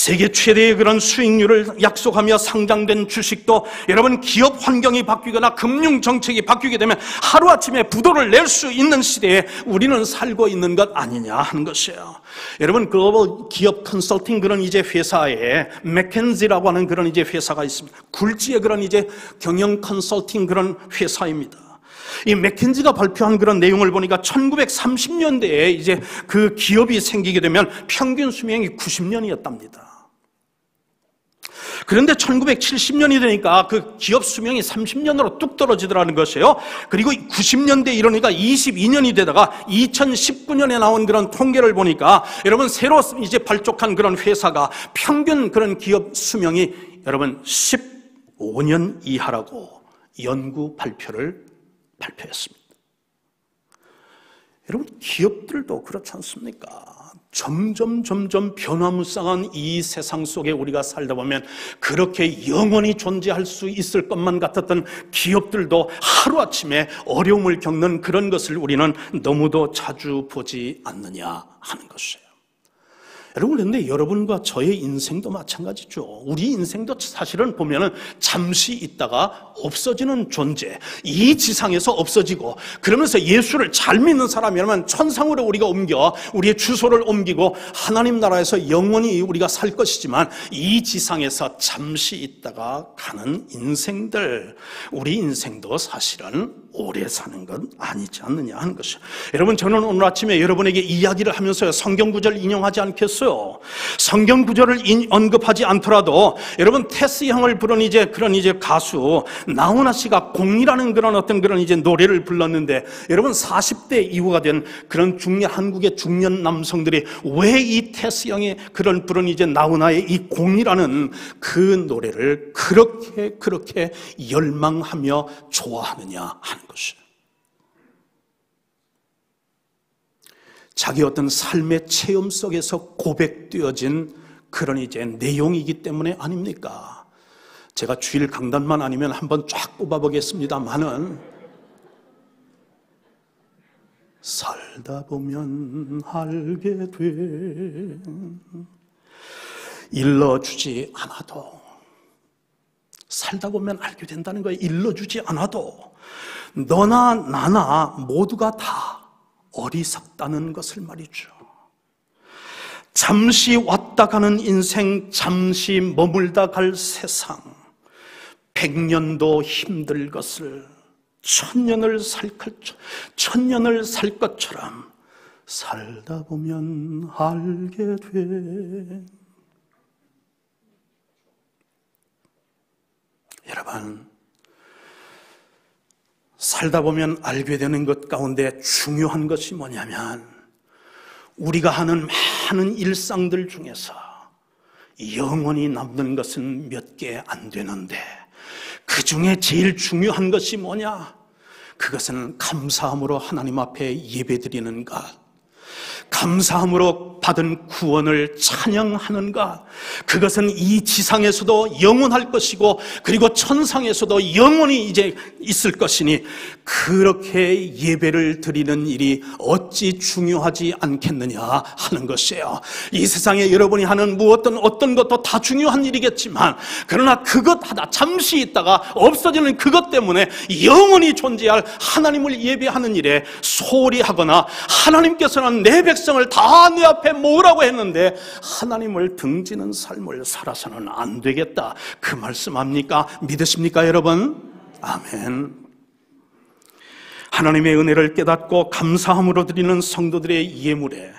세계 최대의 그런 수익률을 약속하며 상장된 주식도 여러분 기업 환경이 바뀌거나 금융 정책이 바뀌게 되면 하루아침에 부도를 낼 수 있는 시대에 우리는 살고 있는 것 아니냐 하는 것이에요. 여러분 글로벌 기업 컨설팅 그런 이제 회사에 맥켄지라고 하는 그런 이제 회사가 있습니다. 굴지의 그런 이제 경영 컨설팅 그런 회사입니다. 이 맥켄지가 발표한 그런 내용을 보니까 1930년대에 이제 그 기업이 생기게 되면 평균 수명이 90년이었답니다. 그런데 1970년이 되니까 그 기업 수명이 30년으로 뚝 떨어지더라는 것이에요. 그리고 90년대 이러니까 22년이 되다가 2019년에 나온 그런 통계를 보니까 여러분 새로 이제 발족한 그런 회사가 평균 그런 기업 수명이 여러분 15년 이하라고 연구 발표를 발표했습니다. 여러분 기업들도 그렇지 않습니까? 점점 변화무쌍한 이 세상 속에 우리가 살다 보면 그렇게 영원히 존재할 수 있을 것만 같았던 기업들도 하루아침에 어려움을 겪는 그런 것을 우리는 너무도 자주 보지 않느냐 하는 것이에요. 여러분 그런데 여러분과 저의 인생도 마찬가지죠. 우리 인생도 사실은 보면은 잠시 있다가 없어지는 존재, 이 지상에서 없어지고 그러면서 예수를 잘 믿는 사람이라면 천상으로 우리가 옮겨 우리의 주소를 옮기고 하나님 나라에서 영원히 우리가 살 것이지만 이 지상에서 잠시 있다가 가는 인생들, 우리 인생도 사실은 오래 사는 건 아니지 않느냐 하는 것이에요. 여러분 저는 오늘 아침에 여러분에게 이야기를 하면서 성경 구절을 인용하지 않겠어요. 성경 구절을 언급하지 않더라도 여러분 테스 형을 부른 이제 그런 이제 가수 나훈아 씨가 공이라는 그런 어떤 그런 이제 노래를 불렀는데 여러분 40대 이후가 된 그런 한국의 중년 남성들이 왜 이 테스 형의 그런 부른 이제 나훈아의 이 공이라는 그 노래를 그렇게 열망하며 좋아하느냐 하는 것이에요. 자기 어떤 삶의 체험 속에서 고백되어진 그런 이제 내용이기 때문에 아닙니까? 제가 주일 강단만 아니면 한번 쫙 뽑아보겠습니다만은 살다 보면 알게 돼 일러주지 않아도 살다 보면 알게 된다는 거예요. 일러주지 않아도 너나 나나 모두가 다 어리석다는 것을 말이죠. 잠시 왔다 가는 인생, 잠시 머물다 갈 세상, 100년도 힘들 것을 천년을 살 것처럼 살다 보면 알게 돼. 여러분, 살다 보면 알게 되는 것 가운데 중요한 것이 뭐냐면 우리가 하는 많은 일상들 중에서 영원히 남는 것은 몇 개 안 되는데 그 중에 제일 중요한 것이 뭐냐? 그것은 감사함으로 하나님 앞에 예배드리는 것, 감사함으로 받은 구원을 찬양하는 것, 그것은 이 지상에서도 영원할 것이고 그리고 천상에서도 영원히 이제 있을 것이니 그렇게 예배를 드리는 일이 어찌 중요하지 않겠느냐 하는 것이에요. 이 세상에 여러분이 하는 어떤 것도 다 중요한 일이겠지만 그러나 그것 하다 잠시 있다가 없어지는 그것 때문에 영원히 존재할 하나님을 예배하는 일에 소홀히 하거나 하나님께서는 내 백성을 다 내 앞에 모으라고 했는데 하나님을 등지는 삶을 살아서는 안 되겠다, 그 말씀 압니까? 믿으십니까 여러분? 아멘. 하나님의 은혜를 깨닫고 감사함으로 드리는 성도들의 예물에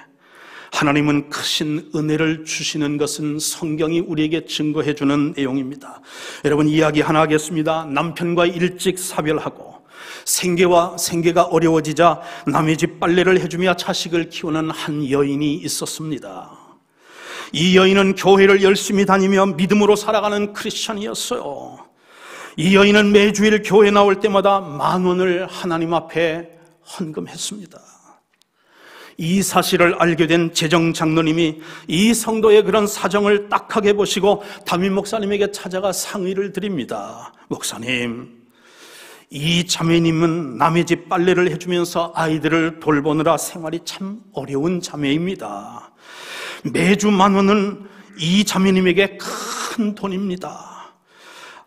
하나님은 크신 은혜를 주시는 것은 성경이 우리에게 증거해 주는 내용입니다. 여러분 이야기 하나 하겠습니다. 남편과 일찍 사별하고 생계가 어려워지자 남의 집 빨래를 해주며 자식을 키우는 한 여인이 있었습니다. 이 여인은 교회를 열심히 다니며 믿음으로 살아가는 크리스천이었어요. 이 여인은 매주일 교회 나올 때마다 10,000원을 하나님 앞에 헌금했습니다. 이 사실을 알게 된 재정 장로님이 이 성도의 그런 사정을 딱하게 보시고 담임 목사님에게 찾아가 상의를 드립니다. 목사님, 이 자매님은 남의 집 빨래를 해주면서 아이들을 돌보느라 생활이 참 어려운 자매입니다. 매주 10,000원은 이 자매님에게 큰 돈입니다.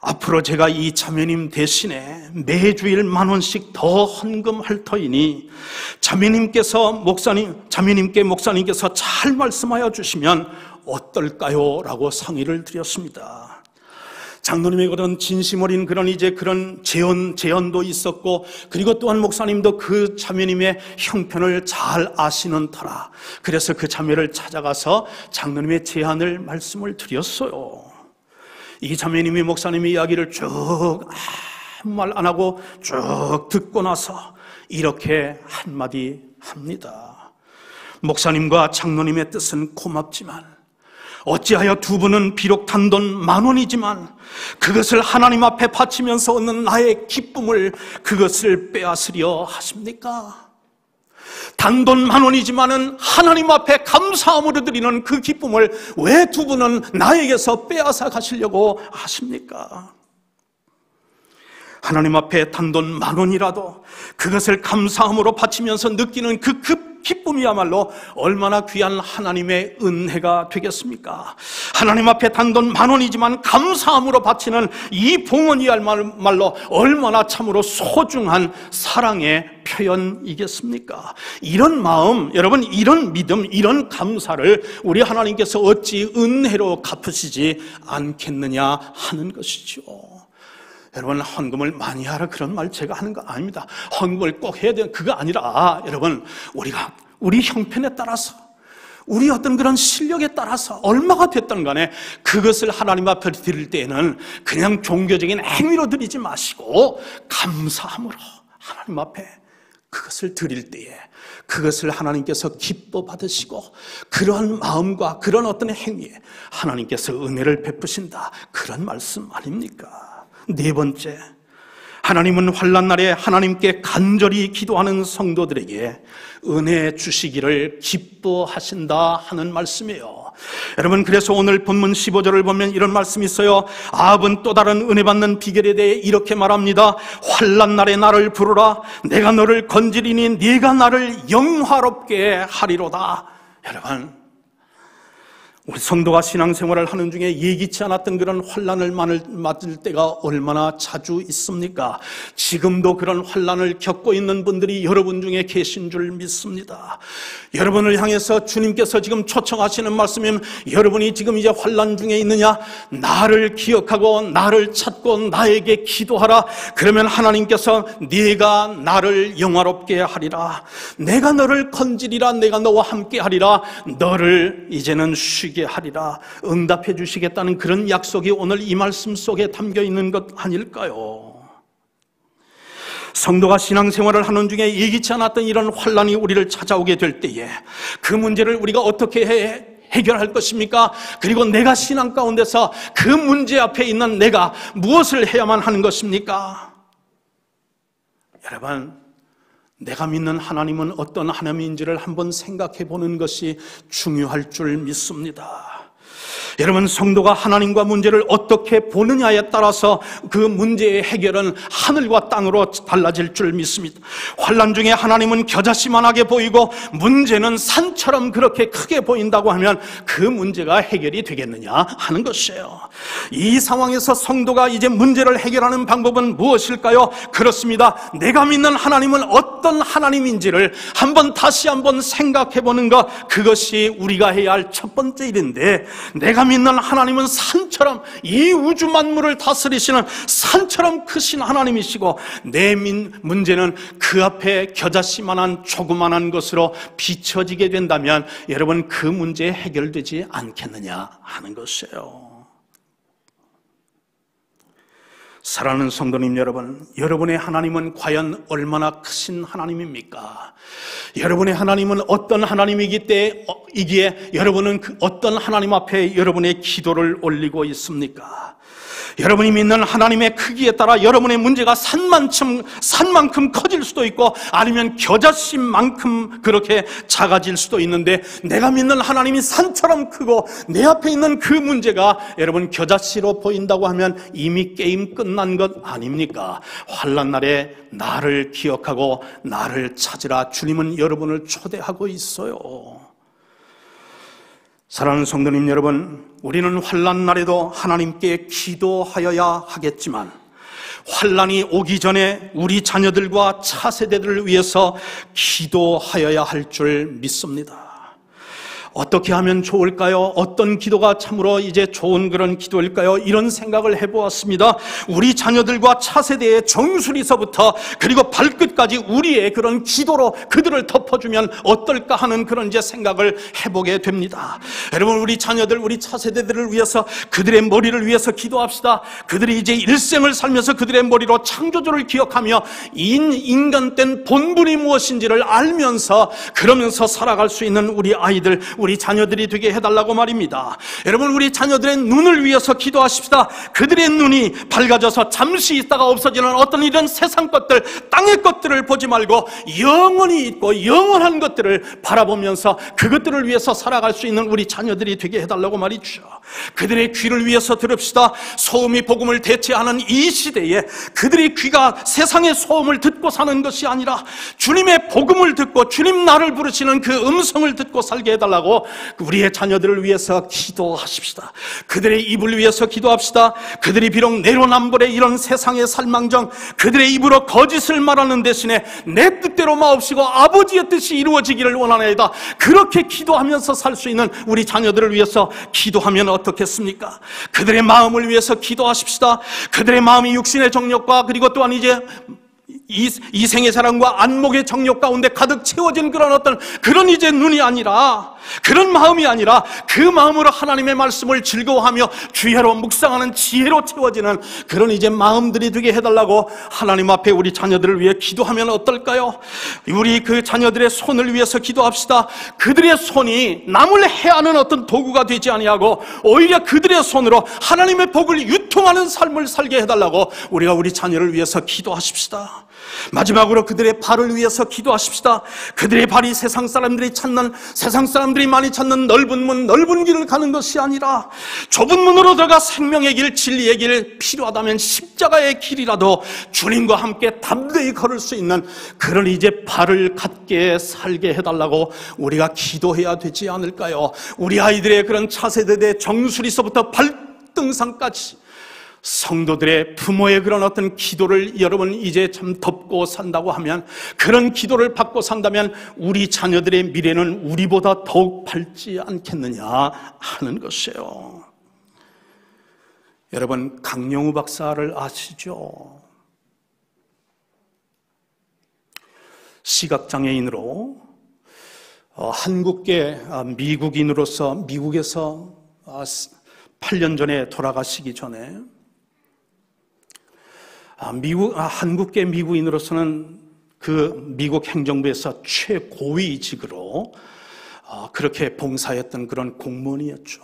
앞으로 제가 이 자매님 대신에 매주일 10,000원씩 더 헌금할 터이니 자매님께 목사님께서 잘 말씀하여 주시면 어떨까요? 라고 상의를 드렸습니다. 장로님의 그런 진심 어린 그런 제언도 있었고, 그리고 또한 목사님도 그 자매님의 형편을 잘 아시는 터라 그래서 그 자매를 찾아가서 장로님의 제안을 말씀을 드렸어요. 이 자매님이 목사님의 이야기를 쭉 아무 말 안 하고 쭉 듣고 나서 이렇게 한마디 합니다. 목사님과 장로님의 뜻은 고맙지만 어찌하여 두 분은 비록 단돈 10,000원이지만 그것을 하나님 앞에 바치면서 얻는 나의 기쁨을 그것을 빼앗으려 하십니까? 단돈 10,000원이지만은 하나님 앞에 감사함으로 드리는 그 기쁨을 왜 두 분은 나에게서 빼앗아 가시려고 하십니까? 하나님 앞에 단돈 10,000원이라도 그것을 감사함으로 바치면서 느끼는 그 기쁨이야말로 얼마나 귀한 하나님의 은혜가 되겠습니까? 하나님 앞에 단돈 10,000원이지만 감사함으로 바치는 이 봉헌이야말로 얼마나 참으로 소중한 사랑의 표현이겠습니까? 이런 마음, 여러분, 이런 믿음, 이런 감사를 우리 하나님께서 어찌 은혜로 갚으시지 않겠느냐 하는 것이죠. 여러분, 헌금을 많이 하라 그런 말 제가 하는 거 아닙니다. 헌금을 꼭 해야 되는 그거 아니라, 여러분, 우리가 우리 형편에 따라서, 우리 어떤 그런 실력에 따라서 얼마가 됐든 간에 그것을 하나님 앞에 드릴 때에는 그냥 종교적인 행위로 드리지 마시고 감사함으로 하나님 앞에 그것을 드릴 때에 그것을 하나님께서 기뻐 받으시고 그러한 마음과 그런 어떤 행위에 하나님께서 은혜를 베푸신다, 그런 말씀 아닙니까? 네 번째, 하나님은 환난날에 하나님께 간절히 기도하는 성도들에게 은혜 주시기를 기뻐하신다 하는 말씀이에요. 여러분, 그래서 오늘 본문 15절을 보면 이런 말씀이 있어요. 아합은 또 다른 은혜 받는 비결에 대해 이렇게 말합니다. 환난날에 나를 부르라. 내가 너를 건지리니 네가 나를 영화롭게 하리로다. 여러분, 우리 성도가 신앙생활을 하는 중에 예기치 않았던 그런 환난을 맞을 때가 얼마나 자주 있습니까? 지금도 그런 환난을 겪고 있는 분들이 여러분 중에 계신 줄 믿습니다. 여러분을 향해서 주님께서 지금 초청하시는 말씀은, 여러분이 지금 이제 환난 중에 있느냐? 나를 기억하고 나를 찾고 나에게 기도하라. 그러면 하나님께서 네가 나를 영화롭게 하리라. 내가 너를 건지리라. 내가 너와 함께 하리라. 너를 이제는 쉬게 하리라. 응답해 주시겠다는 그런 약속이 오늘 이 말씀 속에 담겨 있는 것 아닐까요? 성도가 신앙생활을 하는 중에 예기치 않았던 이런 환난이 우리를 찾아오게 될 때에 그 문제를 우리가 어떻게 해결할 것입니까? 그리고 내가 신앙 가운데서 그 문제 앞에 있는 내가 무엇을 해야만 하는 것입니까? 여러분, 내가 믿는 하나님은 어떤 하나님인지를 한번 생각해 보는 것이 중요할 줄 믿습니다. 여러분, 성도가 하나님과 문제를 어떻게 보느냐에 따라서 그 문제의 해결은 하늘과 땅으로 달라질 줄 믿습니다. 환난 중에 하나님은 겨자씨만하게 보이고 문제는 산처럼 그렇게 크게 보인다고 하면 그 문제가 해결이 되겠느냐 하는 것이에요. 이 상황에서 성도가 이제 문제를 해결하는 방법은 무엇일까요? 그렇습니다. 내가 믿는 하나님은 어떤 하나님인지를 다시 한번 생각해 보는 것, 그것이 우리가 해야 할 첫 번째 일인데, 내가 믿는 하나님은 산처럼 이 우주 만물을 다스리시는 산처럼 크신 하나님이시고, 내 문제는 그 앞에 겨자씨만한 조그만한 것으로 비춰지게 된다면 여러분, 그 문제 해결되지 않겠느냐 하는 것이에요. 사랑하는 성도님 여러분, 여러분의 하나님은 과연 얼마나 크신 하나님입니까? 여러분의 하나님은 어떤 하나님이기에 여러분은 어떤 하나님 앞에 여러분의 기도를 올리고 있습니까? 여러분이 믿는 하나님의 크기에 따라 여러분의 문제가 산만큼 커질 수도 있고, 아니면 겨자씨만큼 그렇게 작아질 수도 있는데, 내가 믿는 하나님이 산처럼 크고 내 앞에 있는 그 문제가 여러분 겨자씨로 보인다고 하면 이미 게임 끝난 것 아닙니까? 환난 날에 나를 기억하고 나를 찾으라. 주님은 여러분을 초대하고 있어요. 사랑하는 성도님 여러분, 우리는 환난 날에도 하나님께 기도하여야 하겠지만 환난이 오기 전에 우리 자녀들과 차세대들을 위해서 기도하여야 할 줄 믿습니다. 어떻게 하면 좋을까요? 어떤 기도가 참으로 이제 좋은 그런 기도일까요? 이런 생각을 해보았습니다. 우리 자녀들과 차세대의 정수리서부터 그리고 발끝까지 우리의 그런 기도로 그들을 덮어주면 어떨까 하는 그런 이제 생각을 해보게 됩니다. 여러분, 우리 자녀들, 우리 차세대들을 위해서, 그들의 머리를 위해서 기도합시다. 그들이 이제 일생을 살면서 그들의 머리로 창조주를 기억하며 인간된 본분이 무엇인지를 알면서 그러면서 살아갈 수 있는 우리 아이들, 우리 자녀들이 되게 해달라고 말입니다. 여러분, 우리 자녀들의 눈을 위해서 기도하십시다. 그들의 눈이 밝아져서 잠시 있다가 없어지는 어떤 이런 세상 것들, 땅의 것들을 보지 말고 영원히 있고 영원한 것들을 바라보면서 그것들을 위해서 살아갈 수 있는 우리 자녀들이 되게 해달라고 말이죠. 그들의 귀를 위해서 들읍시다. 소음이 복음을 대체하는 이 시대에 그들의 귀가 세상의 소음을 듣고 사는 것이 아니라 주님의 복음을 듣고 주님 나를 부르시는 그 음성을 듣고 살게 해달라고 우리의 자녀들을 위해서 기도하십시다. 그들의 입을 위해서 기도합시다. 그들이 비록 내로남불의 이런 세상의 살망정, 그들의 입으로 거짓을 말하는 대신에 내 뜻대로 마옵시고 아버지의 뜻이 이루어지기를 원하나이다. 그렇게 기도하면서 살 수 있는 우리 자녀들을 위해서 기도하면 어떻겠습니까? 그들의 마음을 위해서 기도하십시다. 그들의 마음이 육신의 정욕과 그리고 또한 이제 이생의 사랑과 안목의 정욕 가운데 가득 채워진 그런 어떤 그런 이제 눈이 아니라, 그런 마음이 아니라 그 마음으로 하나님의 말씀을 즐거워하며 주야로 묵상하는 지혜로 채워지는 그런 이제 마음들이 되게 해달라고 하나님 앞에 우리 자녀들을 위해 기도하면 어떨까요? 우리 그 자녀들의 손을 위해서 기도합시다. 그들의 손이 남을 해하는 어떤 도구가 되지 아니하고 오히려 그들의 손으로 하나님의 복을 유통하는 삶을 살게 해달라고 우리가 우리 자녀를 위해서 기도하십시다. 마지막으로 그들의 발을 위해서 기도하십시다. 그들의 발이 세상 사람들이 많이 찾는 넓은 문, 넓은 길을 가는 것이 아니라 좁은 문으로 들어가 생명의 길, 진리의 길, 필요하다면 십자가의 길이라도 주님과 함께 담대히 걸을 수 있는 그런 이제 발을 갖게 살게 해달라고 우리가 기도해야 되지 않을까요? 우리 아이들의 그런 차세대의 정수리서부터 발등상까지 성도들의 부모의 그런 어떤 기도를 여러분 이제 참 덮고 산다고 하면, 그런 기도를 받고 산다면 우리 자녀들의 미래는 우리보다 더욱 밝지 않겠느냐 하는 것이에요. 여러분, 강영우 박사를 아시죠? 시각장애인으로 한국계 미국인으로서 미국에서 8년 전에 돌아가시기 전에 한국계 미국인으로서는 그 미국 행정부에서 최고위직으로 그렇게 봉사했던 그런 공무원이었죠.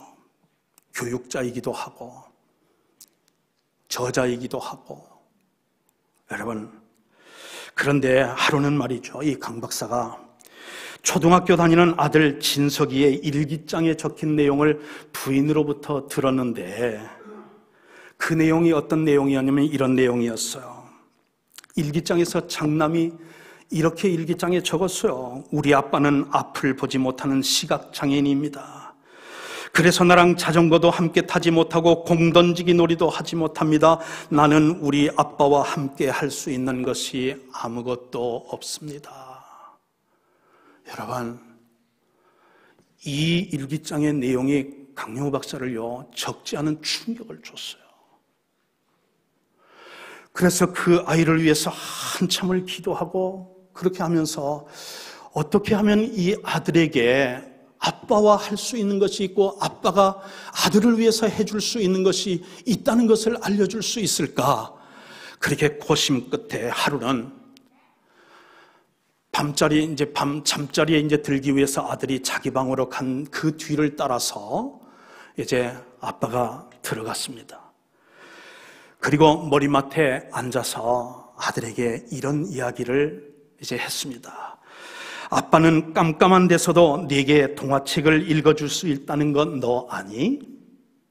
교육자이기도 하고 저자이기도 하고. 여러분, 그런데 하루는 말이죠, 이 강 박사가 초등학교 다니는 아들 진석이의 일기장에 적힌 내용을 부인으로부터 들었는데, 그 내용이 어떤 내용이었냐면 이런 내용이었어요. 일기장에서 장남이 이렇게 일기장에 적었어요. 우리 아빠는 앞을 보지 못하는 시각장애인입니다. 그래서 나랑 자전거도 함께 타지 못하고 공 던지기 놀이도 하지 못합니다. 나는 우리 아빠와 함께 할 수 있는 것이 아무것도 없습니다. 여러분, 이 일기장의 내용이 강영우 박사를요, 적지 않은 충격을 줬어요. 그래서 그 아이를 위해서 한참을 기도하고 그렇게 하면서 어떻게 하면 이 아들에게 아빠와 할 수 있는 것이 있고 아빠가 아들을 위해서 해줄 수 있는 것이 있다는 것을 알려줄 수 있을까? 그렇게 고심 끝에 하루는 잠자리에 이제 들기 위해서 아들이 자기 방으로 간 그 뒤를 따라서 이제 아빠가 들어갔습니다. 그리고 머리맡에 앉아서 아들에게 이런 이야기를 이제 했습니다. 아빠는 깜깜한 데서도 네게 동화책을 읽어줄 수 있다는 건 너 아니?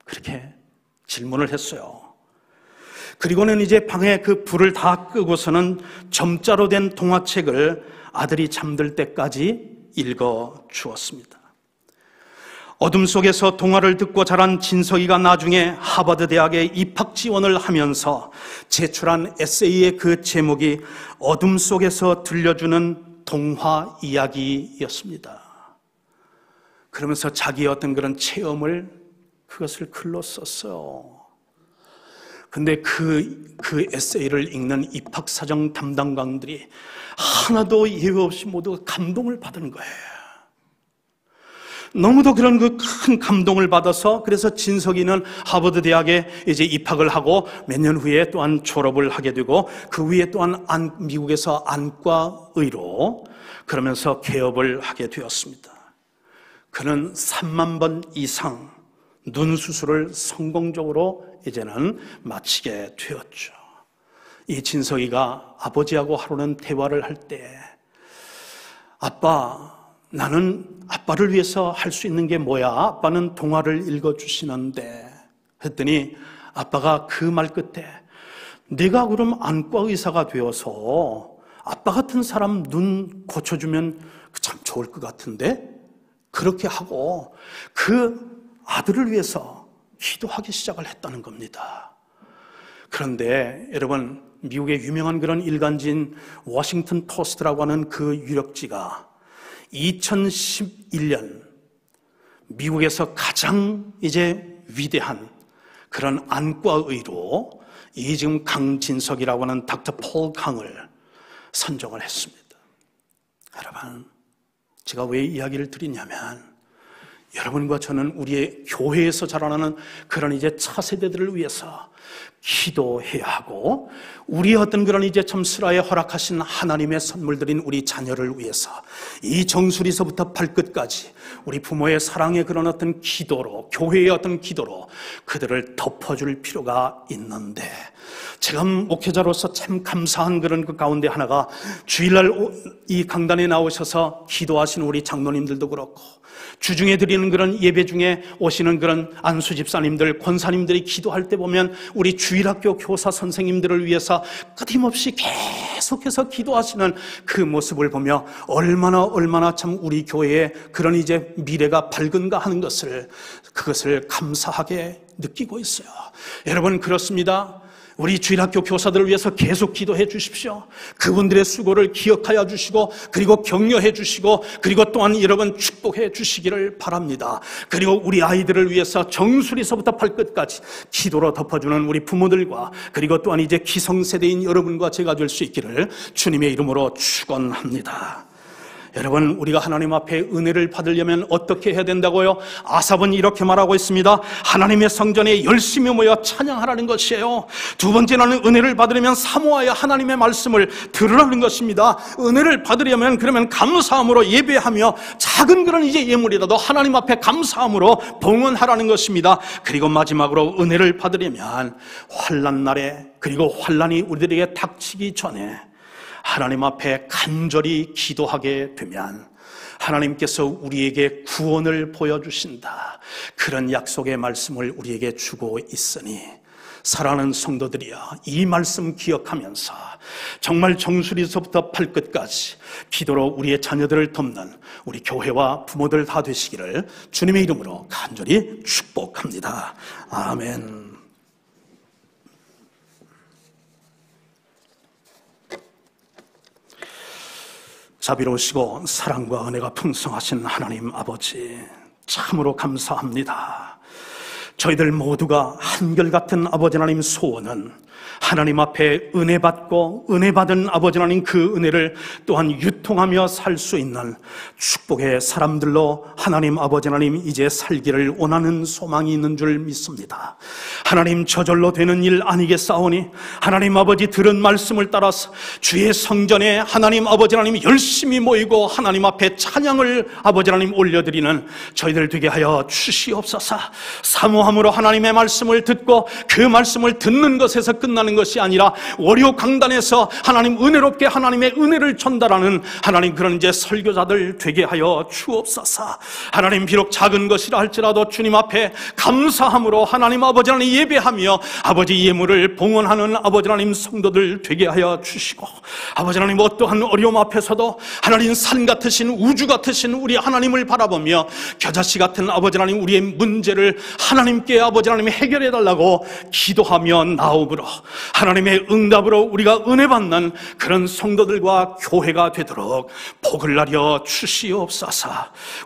그렇게 질문을 했어요. 그리고는 이제 방에 그 불을 다 끄고서는 점자로 된 동화책을 아들이 잠들 때까지 읽어 주었습니다. 어둠 속에서 동화를 듣고 자란 진석이가 나중에 하버드 대학에 입학 지원을 하면서 제출한 에세이의 그 제목이 어둠 속에서 들려주는 동화 이야기였습니다. 그러면서 자기의 어떤 그런 체험을 그것을 글로 썼어요. 근데 그 에세이를 읽는 입학사정 담당관들이 하나도 예외 없이 모두 감동을 받은 거예요. 너무도 그런 그 큰 감동을 받아서 그래서 진석이는 하버드 대학에 이제 입학을 하고 몇 년 후에 또한 졸업을 하게 되고 그 위에 또한 미국에서 안과의로 그러면서 개업을 하게 되었습니다. 그는 3만 번 이상 눈 수술을 성공적으로 이제는 마치게 되었죠. 이 진석이가 아버지하고 하루는 대화를 할 때 아빠, 나는 아빠를 위해서 할 수 있는 게 뭐야? 아빠는 동화를 읽어주시는데 했더니 아빠가 그 말 끝에 내가 그럼 안과 의사가 되어서 아빠 같은 사람 눈 고쳐주면 참 좋을 것 같은데? 그렇게 하고 그 아들을 위해서 기도하기 시작을 했다는 겁니다. 그런데 여러분, 미국의 유명한 그런 일간지인 워싱턴 포스트라고 하는 그 유력지가 2011년 미국에서 가장 이제 위대한 그런 안과의로 이 지금 강진석이라고 하는 닥터 폴 강을 선정을 했습니다. 여러분, 제가 왜 이야기를 드리냐면 여러분과 저는 우리의 교회에서 자라나는 그런 이제 차세대들을 위해서 기도해야 하고 우리의 어떤 그런 이제 참 슬하에 허락하신 하나님의 선물들인 우리 자녀를 위해서 이 정수리서부터 발끝까지 우리 부모의 사랑의 그런 어떤 기도로 교회의 어떤 기도로 그들을 덮어줄 필요가 있는데 제가 목회자로서 참 감사한 그런 그 가운데 하나가 주일날 이 강단에 나오셔서 기도하시는 우리 장로님들도 그렇고 주중에 드리는 그런 예배 중에 오시는 그런 안수 집사님들, 권사님들이 기도할 때 보면 우리 주일학교 교사 선생님들을 위해서 끊임없이 계속해서 기도하시는 그 모습을 보며 얼마나 참 우리 교회의 그런 이제 미래가 밝은가 하는 그것을 감사하게 느끼고 있어요. 여러분, 그렇습니다. 우리 주일학교 교사들을 위해서 계속 기도해 주십시오. 그분들의 수고를 기억하여 주시고 그리고 격려해 주시고 그리고 또한 여러분 축복해 주시기를 바랍니다. 그리고 우리 아이들을 위해서 정수리서부터 발끝까지 기도로 덮어주는 우리 부모들과 그리고 또한 이제 기성세대인 여러분과 제가 될 수 있기를 주님의 이름으로 축원합니다. 여러분, 우리가 하나님 앞에 은혜를 받으려면 어떻게 해야 된다고요? 아삽은 이렇게 말하고 있습니다. 하나님의 성전에 열심히 모여 찬양하라는 것이에요. 두 번째는 은혜를 받으려면 사모하여 하나님의 말씀을 들으라는 것입니다. 은혜를 받으려면 그러면 감사함으로 예배하며 작은 그런 이제 예물이라도 하나님 앞에 감사함으로 봉헌하라는 것입니다. 그리고 마지막으로 은혜를 받으려면 환난 날에 그리고 환난이 우리들에게 닥치기 전에 하나님 앞에 간절히 기도하게 되면 하나님께서 우리에게 구원을 보여주신다. 그런 약속의 말씀을 우리에게 주고 있으니 사랑하는 성도들이여, 이 말씀 기억하면서 정말 정수리서부터 발끝까지 기도로 우리의 자녀들을 돕는 우리 교회와 부모들 다 되시기를 주님의 이름으로 간절히 축복합니다. 아멘. 자비로우시고 사랑과 은혜가 풍성하신 하나님 아버지, 참으로 감사합니다. 저희들 모두가 한결같은 아버지 하나님 소원은 하나님 앞에 은혜 받고 은혜 받은 아버지 하나님 그 은혜를 또한 유통하며 살 수 있는 축복의 사람들로 하나님 아버지 하나님 이제 살기를 원하는 소망이 있는 줄 믿습니다. 하나님, 저절로 되는 일 아니겠사오니 하나님 아버지 들은 말씀을 따라서 주의 성전에 하나님 아버지 하나님 열심히 모이고 하나님 앞에 찬양을 아버지 하나님 올려드리는 저희들 되게 하여 주시옵소서. 사모함으로 하나님의 말씀을 듣고 그 말씀을 듣는 것에서 끝나는 것이 아니라 월요 강단에서 하나님 은혜롭게 하나님의 은혜를 전달하는 하나님 그런 이제 설교자들 되게 하여 주옵소서. 하나님 비록 작은 것이라 할지라도 주님 앞에 감사함으로 하나님 아버지 하나님 예배하며 아버지 예물을 봉헌하는 아버지 하나님 성도들 되게 하여 주시고, 아버지 하나님 어떠한 어려움 앞에서도 하나님 산 같으신 우주 같으신 우리 하나님을 바라보며 겨자씨 같은 아버지 하나님 우리의 문제를 하나님께 아버지 하나님 해결해 달라고 기도하며 나오므로 하나님의 응답으로 우리가 은혜 받는 그런 성도들과 교회가 되도록 복을 나려 주시옵소서.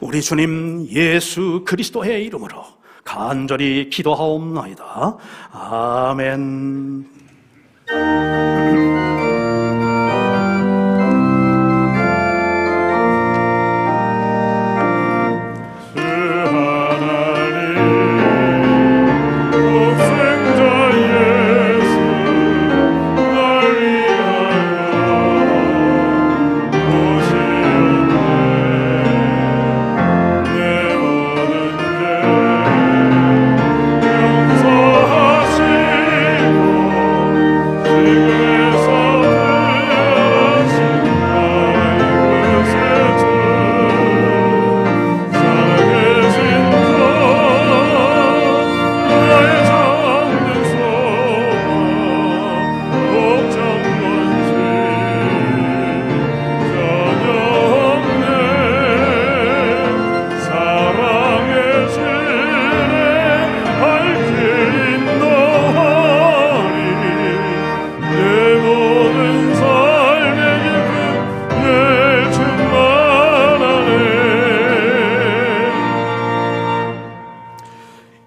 우리 주님 예수 그리스도의 이름으로 간절히 기도하옵나이다. 아멘.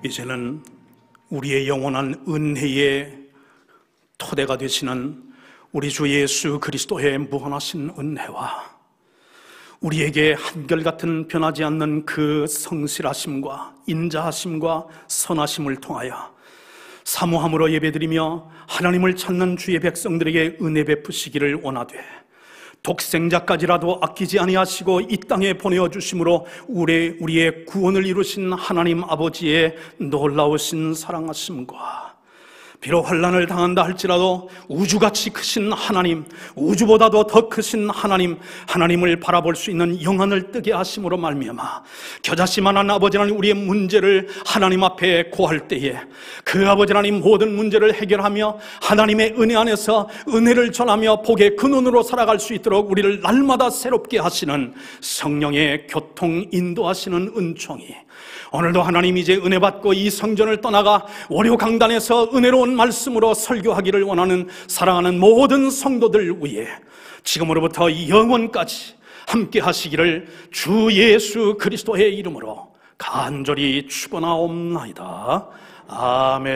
이제는 우리의 영원한 은혜의 토대가 되시는 우리 주 예수 그리스도의 무한하신 은혜와 우리에게 한결같은 변하지 않는 그 성실하심과 인자하심과 선하심을 통하여 사모함으로 예배드리며 하나님을 찾는 주의 백성들에게 은혜 베푸시기를 원하되, 독생자까지라도 아끼지 아니하시고 이 땅에 보내어주심으로 우리의 구원을 이루신 하나님 아버지의 놀라우신 사랑하심과, 비록 환난을 당한다 할지라도 우주같이 크신 하나님, 우주보다도 더 크신 하나님을 바라볼 수 있는 영안을 뜨게 하심으로 말미암아 겨자씨만한 아버지 하나님 우리의 문제를 하나님 앞에 고할 때에 그 아버지 하나님 모든 문제를 해결하며 하나님의 은혜 안에서 은혜를 전하며 복의 근원으로 살아갈 수 있도록 우리를 날마다 새롭게 하시는 성령의 교통 인도하시는 은총이 오늘도 하나님 이제 은혜 받고 이 성전을 떠나가 월요 강단에서 은혜로운 말씀으로 설교하기를 원하는 사랑하는 모든 성도들 위해 지금으로부터 영원까지 함께 하시기를 주 예수 그리스도의 이름으로 간절히 축원하옵나이다. 아멘.